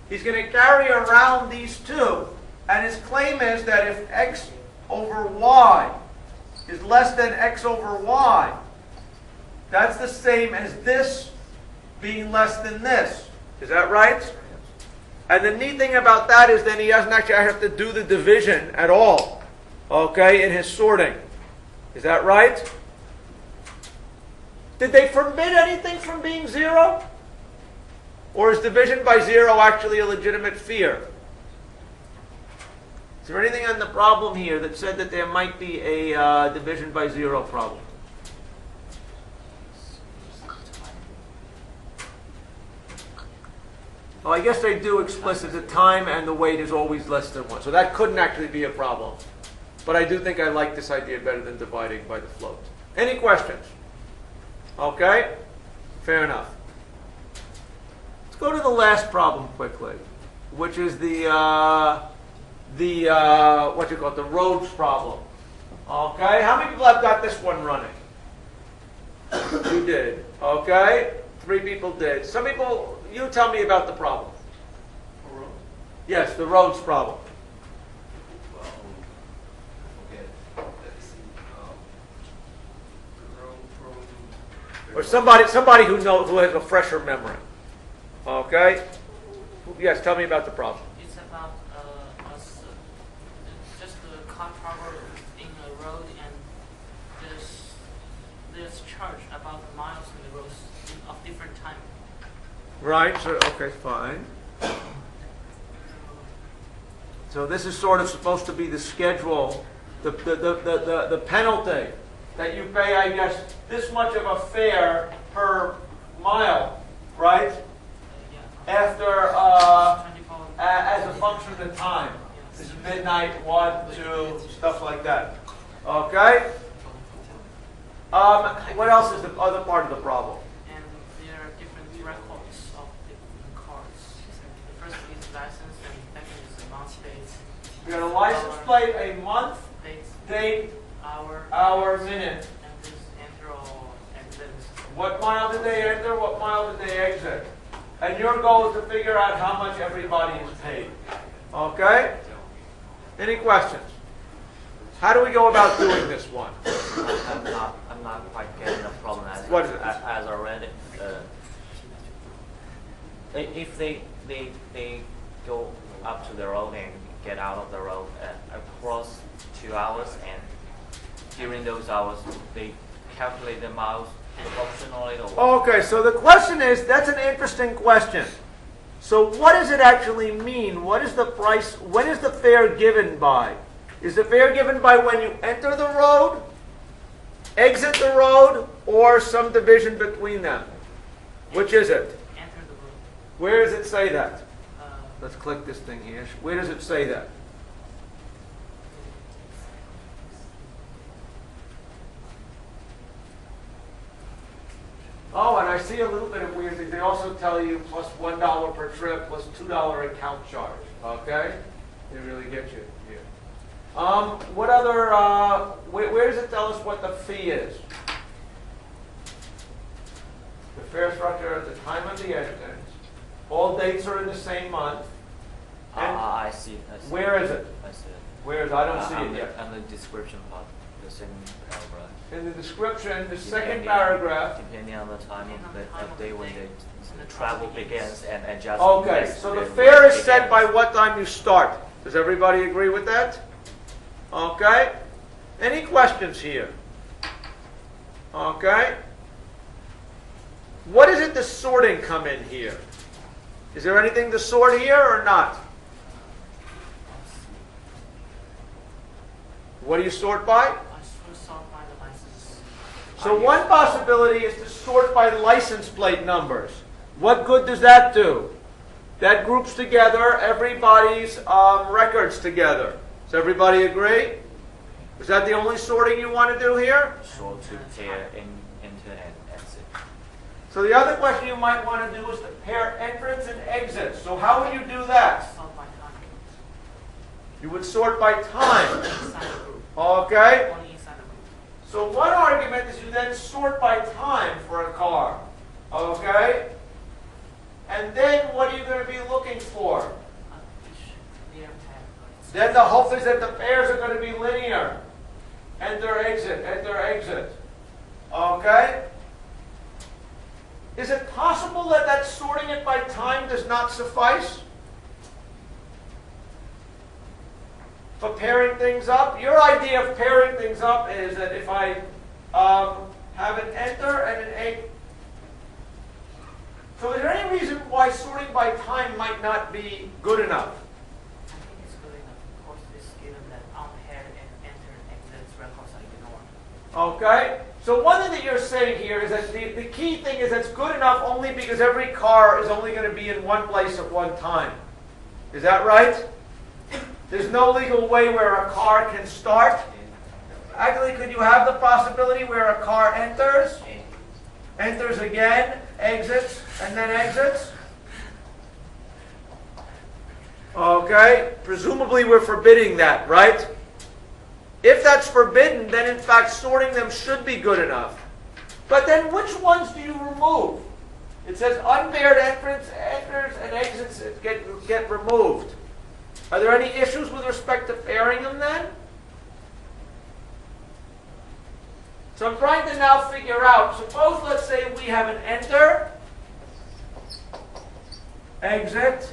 He's going to carry around these two, and his claim is that if x over y is less than x over y, that's the same as this being less than this. Is that right? And the neat thing about that is then he doesn't actually have to do the division at all, okay, in his sorting. Is that right? Did they forbid anything from being 0? Or is division by 0 actually a legitimate fear? Is there anything on the problem here that said that there might be a division by 0 problem? Well, I guess they do explicit the time and the weight is always less than 1. So that couldn't actually be a problem. But I do think I like this idea better than dividing by the float. Any questions? Okay? Fair enough. Let's go to the last problem quickly, which is the Rhodes problem. Okay? How many people have got this one running? You did. Okay? 3 people did. Some people, you tell me about the problem. Yes, the Rhodes problem. Or somebody who has a fresher memory. Okay? Yes, tell me about the problem. It's about just the car travel in a road, and there's charge about the miles in the roads of different time. Right, so okay, fine. So this is sort of supposed to be the schedule, the penalty that you pay, I guess, this much of a fare per mile, right? After, as a function of the time. This is midnight, 1, 2, stuff like that. Okay? What else is the other part of the problem? And there are different records of different cars. The first is license, and second is the month date. You got a license plate, a month, date, hour, minute. And this enter all exits. What mile did they enter? What mile did they exit? And your goal is to figure out how much everybody is paid. Okay? Any questions? How do we go about doing this one? I'm not quite getting the problem as What is it? As already. If they go up to the road and get out of the road across 2 hours, and during those hours they calculate the miles proportionally. Okay, so the question is, that's an interesting question. So what does it actually mean? What is the price? When is the fare given by? Is the fare given by when you enter the road, exit the road, or some division between them? Which is it? Enter the road. Where does it say that? Uh, Let's click this thing here. Where does it say that? Oh, and I see a little bit of weird things. They also tell you plus $1 per trip, plus $2 account charge. Okay? They really get you here. What other, where does it tell us what the fee is? The fare structure at the time of the entrance. All dates are in the same month. And I see. where is it? I see it. Where is it? I don't see it yet. And the description part, the second paragraph. In the description, the second paragraph. Depending on the time of day when the travel begins and adjust. Okay, so the fare is set by what time you start. Does everybody agree with that? Okay. Any questions here? Okay. What is it the sorting come in here? Is there anything to sort here or not? What do you sort by? I should sort by the license. So one possibility is to sort by license plate numbers. What good does that do? That groups together everybody's records together. Does everybody agree? Is that the only sorting you want to do here? Sort to pair into and exit. So the other question you might want to do is to pair entrance and exit. So how would you do that? Sort by time. You would sort by time. Inside the group. Okay? Only inside the group. So one argument is you then sort by time for a car. Okay? And then what are you going to be looking for? Each near tab. Then the hope is that the pairs are going to be linear. Enter, exit, enter, exit. Okay? Is it possible that sorting it by time does not suffice? For pairing things up? Your idea of pairing things up is that if I have an enter and an exit. So is there any reason why sorting by time might not be good enough? I think it's good enough. Of course, it's given that unpaired and enter and exit records are ignored. Okay? So one thing that you're saying here is that the key thing is that's good enough only because every car is only going to be in one place at one time. Is that right? There's no legal way where a car can start. Actually, could you have the possibility where a car enters again, exits, and then exits? Okay? Presumably we're forbidding that, right? If that's forbidden, then in fact sorting them should be good enough. But then which ones do you remove? It says unpaired entrance, enters, and exits get removed. Are there any issues with respect to pairing them then? So I'm trying to now figure out, suppose let's say we have an enter, exit,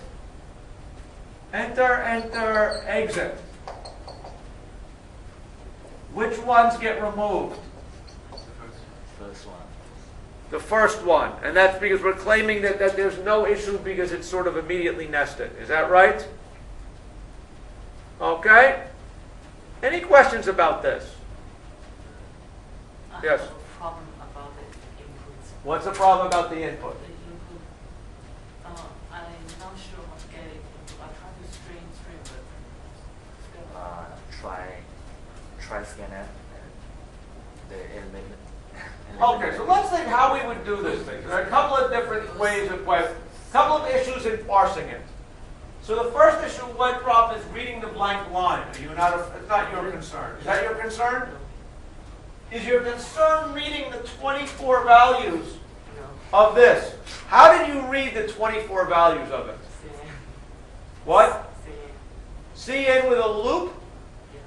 enter, enter, exit. Which ones get removed? First one. The first one. And that's because we're claiming that there's no issue because it's sort of immediately nested. Is that right? Okay? Any questions about this? I Yes. have a problem about the inputs. What's the problem about the input? The input, I'm not sure how to get it into. I try to string, but still. Try Skiena and the eliminate. Okay, so let's think how we would do this thing. There are a couple of different ways of couple of issues in parsing it. So the first issue, one problem is reading the blank line. It's not your concern. Is that your concern? Is your concern reading the 24 values No. of this? How did you read the 24 values of it? CN. What? CN. CN with a loop? Yeah.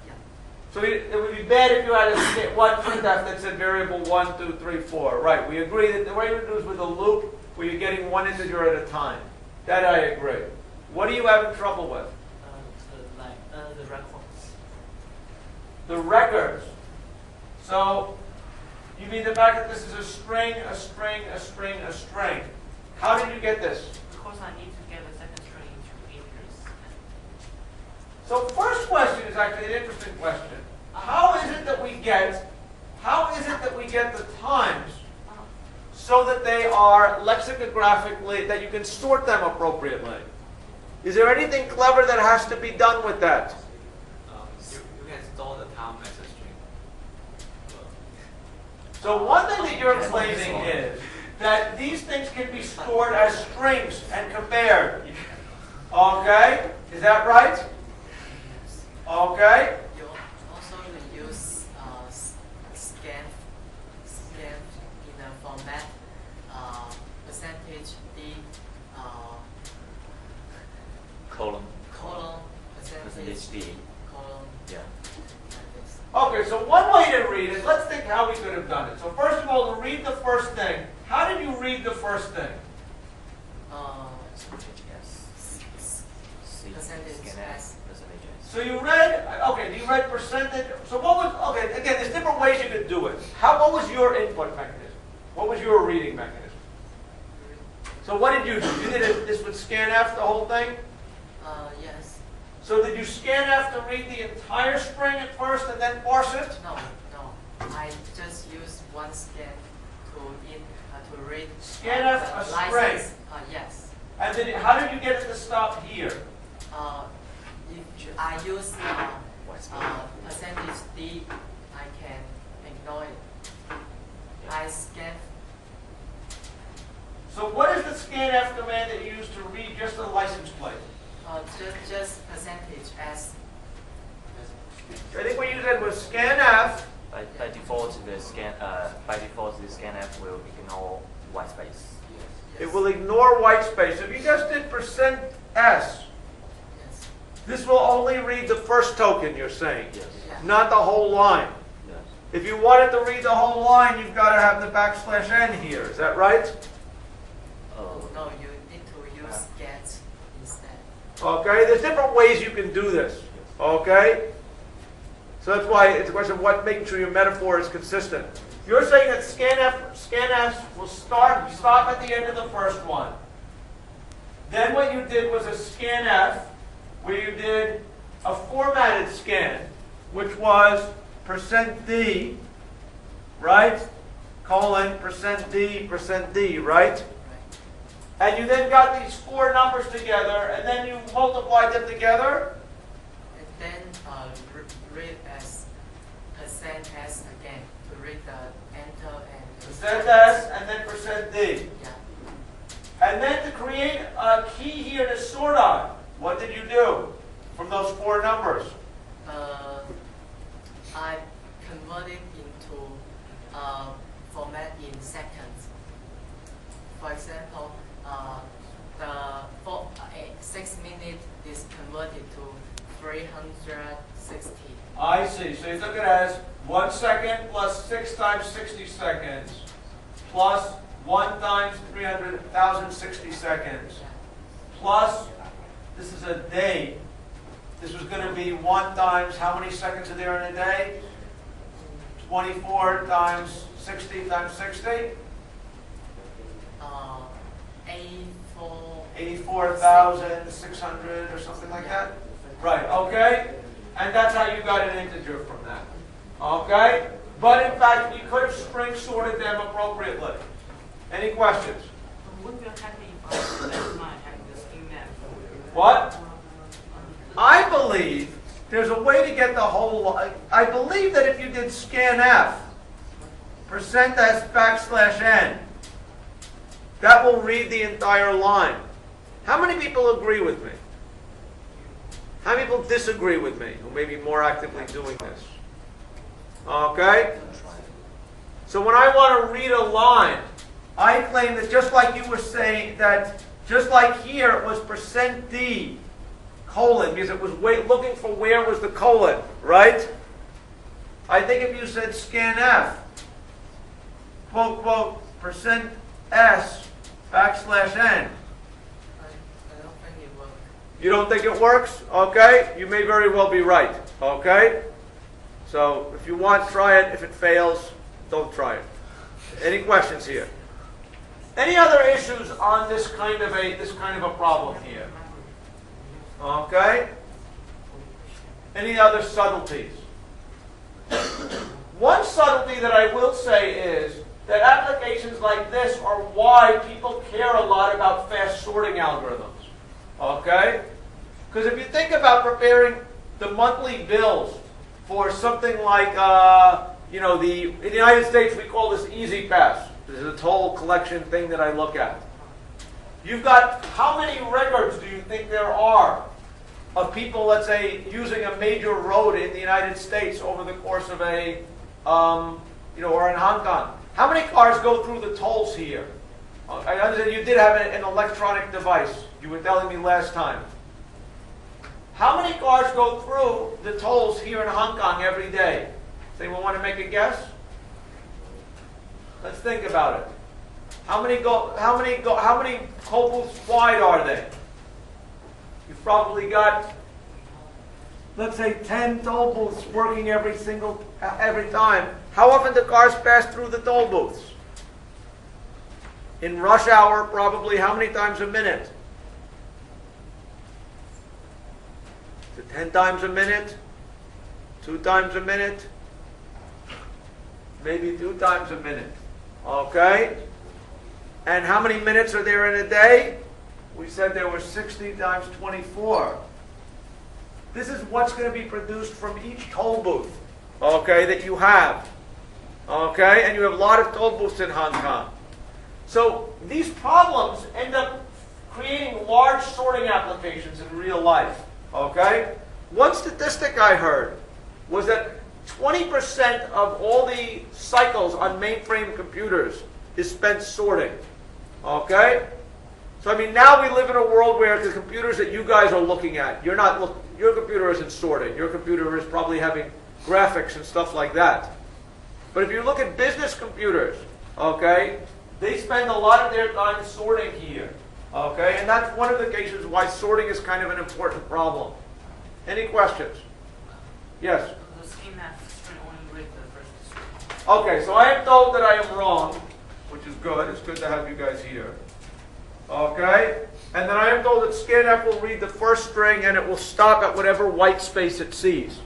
So it would be bad if you had one printf that said variable 1, 2, 3, 4. Right, we agree that the way you do is with a loop where you're getting one integer at a time. That I agree. What are you having trouble with? The records. The records. So you mean the fact that this is a string, a string, a string, a string. How did you get this? Because I need to get the second string into integers. So first question is actually an interesting question. How is it that we get the times so that they are lexicographically, that you can sort them appropriately? Is there anything clever that has to be done with that? You can store the time as a string. So one thing that you're claiming is that these things can be stored as strings and compared. Okay? Is that right? Okay? You also use scan in the format percentage D Column. column percentage D. column Yeah. like this. Okay, so one way to read it, let's think how we could have done it. So first of all, to read the first thing, how did you read the first thing? Percentage S. So you read, okay, you read percentage, so what was, okay, again, there's different ways you could do it. What was your input mechanism? What was your reading mechanism? So what did you do? You did this with scanf, the whole thing? Yes. So did you scanf to read the entire string at first and then parse it? No. I just use one scan to read Scanf the a string. license. Yes. And then how did you get it to stop here? If I use percentage D, I can ignore it. I scan. So what is the scanf command that you use to read just the license plate? Just percentage S. I think we used it with scanf. By default, the scanf will ignore white space. It will ignore white space. If you just did %S, Yes. this will only read the first token, you're saying, Yes. Yeah. not the whole line. Yes. If you wanted to read the whole line, you've got to have the \n here. Is that right? No, you need to use get instead. Okay, there's different ways you can do this. Okay? So that's why it's a question of making sure your metaphor is consistent. You're saying that scanf will stop at the end of the first one. Then what you did was a scanf, where you did a formatted scan, which was %D, right? Colon, %D, right? Right. And you then got these four numbers together, and then you multiplied them together. And then read as %S again to read the enter and %S and then %D. Yeah. And then to create a key here to sort on, what did you do from those four numbers? I converted into format in seconds. For example, the 6 minutes is converted to 360. I see. So you took it as 1 second plus 6 times 60 seconds plus 1 times 300,060 seconds plus, this is a day. This was going to be 1 times, how many seconds are there in a day? 24 times 60 times 60? 84,600 or something like that? Right, okay. and that's how you got an integer from that. Okay? But in fact, we could have string sorted them appropriately. Any questions? Wouldn't you happy if I left my the Skiena? What? I believe there's a way to get the whole. I believe that if you did scanf, %s \n, that will read the entire line. How many people agree with me? How many people disagree with me, who may be more actively doing this? Okay? So when I want to read a line, I claim that just like you were saying, that just like here it was %d colon, because it was looking for where was the colon, right? I think if you said scanf, quote, quote, %s \n, I don't think it works. you don't think it works? Okay, you may very well be right. Okay? So if you want, try it. If it fails, don't try it. Any questions here? Any other issues on this kind of a problem here? Okay? Any other subtleties? One subtlety that I will say is that applications like this are why people care a lot about fast sorting algorithms. Okay? Because if you think about preparing the monthly bills for something like, in the United States we call this Easy Pass. This is a toll collection thing that I look at. You've got, how many records do you think there are of people, let's say, using a major road in the United States over the course of a, or in Hong Kong? How many cars go through the tolls here? I understand you did have an electronic device. You were telling me last time. How many cars go through the tolls here in Hong Kong every day? Does anyone want to make a guess? Let's think about it. How many toll booths wide are they? You've probably got, let's say, 10 toll booths working every time. How often do cars pass through the toll booths? In rush hour, probably how many times a minute? Is it 10 times a minute? 2 times a minute? Maybe 2 times a minute. Okay? And how many minutes are there in a day? We said there were 60 times 24. This is what's going to be produced from each toll booth, okay, that you have. Okay? And you have a lot of toll booths in Hong Kong. So these problems end up creating large sorting applications in real life. Okay? One statistic I heard was that 20% of all the cycles on mainframe computers is spent sorting. Okay? So I mean, now we live in a world where the computers that you guys are looking at, your computer isn't sorting. Your computer is probably having graphics and stuff like that. But if you look at business computers, okay, they spend a lot of their time sorting here. Okay? And that's one of the cases why sorting is kind of an important problem. Any questions? Yes? The Skiena string only read the first string. Okay, so I am told that I am wrong, which is good. It's good to have you guys here. Okay? And then I am told that scanf will read the first string and it will stop at whatever white space it sees.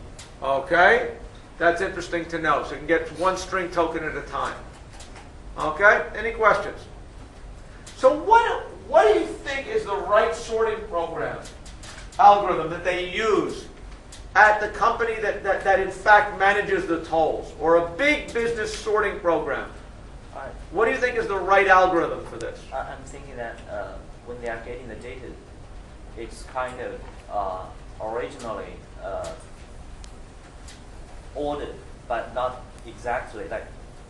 Okay? That's interesting to know. So it can get one string token at a time. Okay? Any questions? So what do you think is the right sorting algorithm that they use at the company that in fact manages the tolls, or a big business sorting program? What do you think is the right algorithm for this? I'm thinking that when they are getting the data, it's kind of originally ordered, but not exactly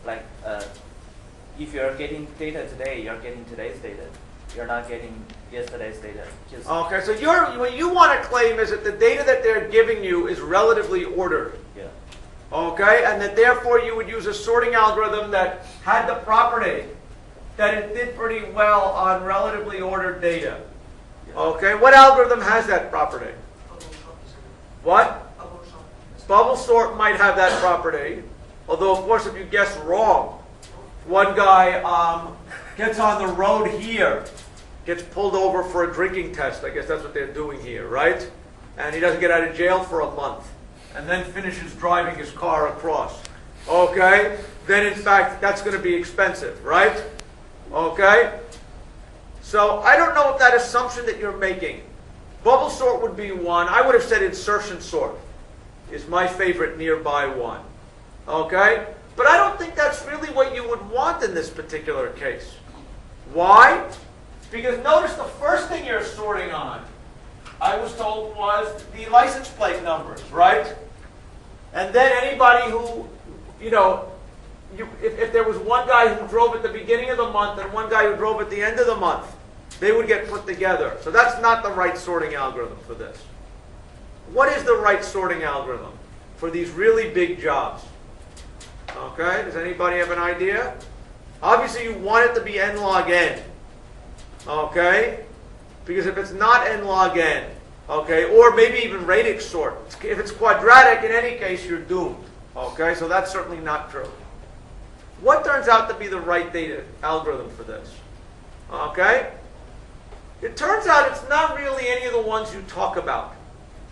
like if you're getting data today, you're getting today's data. You're not getting yesterday's data. Okay, so what you want to claim is that the data that they're giving you is relatively ordered. Yeah. Okay, and that therefore you would use a sorting algorithm that had the property that it did pretty well on relatively ordered data. Yeah. Okay, what algorithm has that property? What? Bubble sort might have that property, although of course if you guess wrong, one guy gets on the road here, gets pulled over for a drinking test. I guess that's what they're doing here, right? And he doesn't get out of jail for a month. and then finishes driving his car across, okay, then in fact that's going to be expensive, right? Okay? So I don't know if that assumption that you're making, bubble sort would be one. I would have said insertion sort is my favorite nearby one. Okay? But I don't think that's really what you would want in this particular case. Why? Because notice the first thing you're sorting on, I was told, was the license plate numbers, right? And then anybody who, if there was one guy who drove at the beginning of the month and one guy who drove at the end of the month, they would get put together. So that's not the right sorting algorithm for this. What is the right sorting algorithm for these really big jobs? Okay, does anybody have an idea? Obviously you want it to be n log n. Okay? Because if it's not n log n, okay, or maybe even radix sort, if it's quadratic, in any case you're doomed. Okay, so that's certainly not true. What turns out to be the right data algorithm for this? Okay? It turns out it's not really any of the ones you talk about.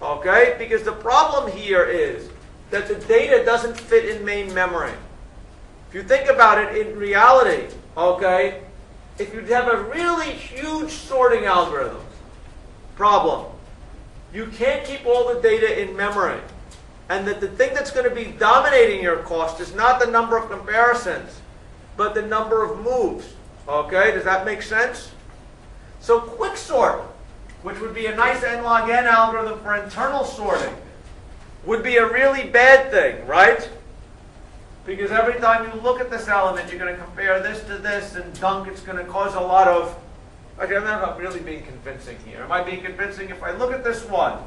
Okay? Because the problem here is that the data doesn't fit in main memory. If you think about it, in reality, okay, if you have a really huge sorting algorithm problem, you can't keep all the data in memory. And that the thing that's going to be dominating your cost is not the number of comparisons, but the number of moves. Okay, does that make sense? So quicksort, which would be a nice n log n algorithm for internal sorting, would be a really bad thing, right? Because every time you look at this element, you're going to compare this to this, and dunk, it's going to cause a lot of... Okay, I'm not really being convincing here. Am I being convincing? If I look at this one,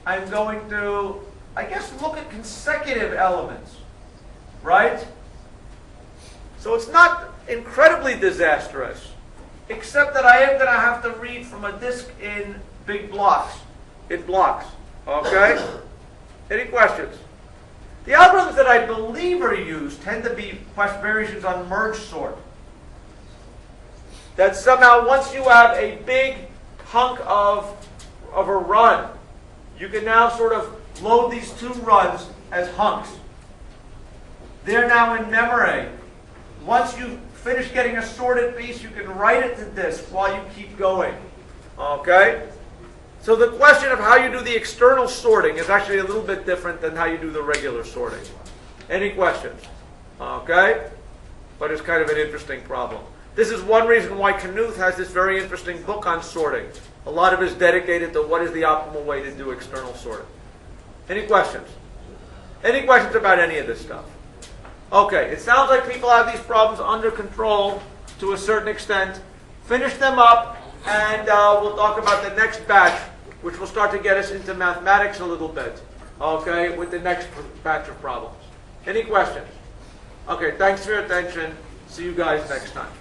I'm going to, I guess, look at consecutive elements, right? So it's not incredibly disastrous, except that I am going to have to read from a disk in big blocks, okay? Any questions? The algorithms that I believe are used tend to be variations on merge sort. That somehow once you have a big hunk of a run, you can now sort of load these two runs as hunks. They're now in memory. Once you finish getting a sorted piece, you can write it to disk while you keep going. Okay? So the question of how you do the external sorting is actually a little bit different than how you do the regular sorting. Any questions? Okay? But it's kind of an interesting problem. This is one reason why Knuth has this very interesting book on sorting. A lot of it is dedicated to what is the optimal way to do external sorting. Any questions? Any questions about any of this stuff? Okay, it sounds like people have these problems under control to a certain extent. Finish them up, and we'll talk about the next batch, which will start to get us into mathematics a little bit, okay, with the next batch of problems. Any questions? Okay, thanks for your attention. See you guys next time.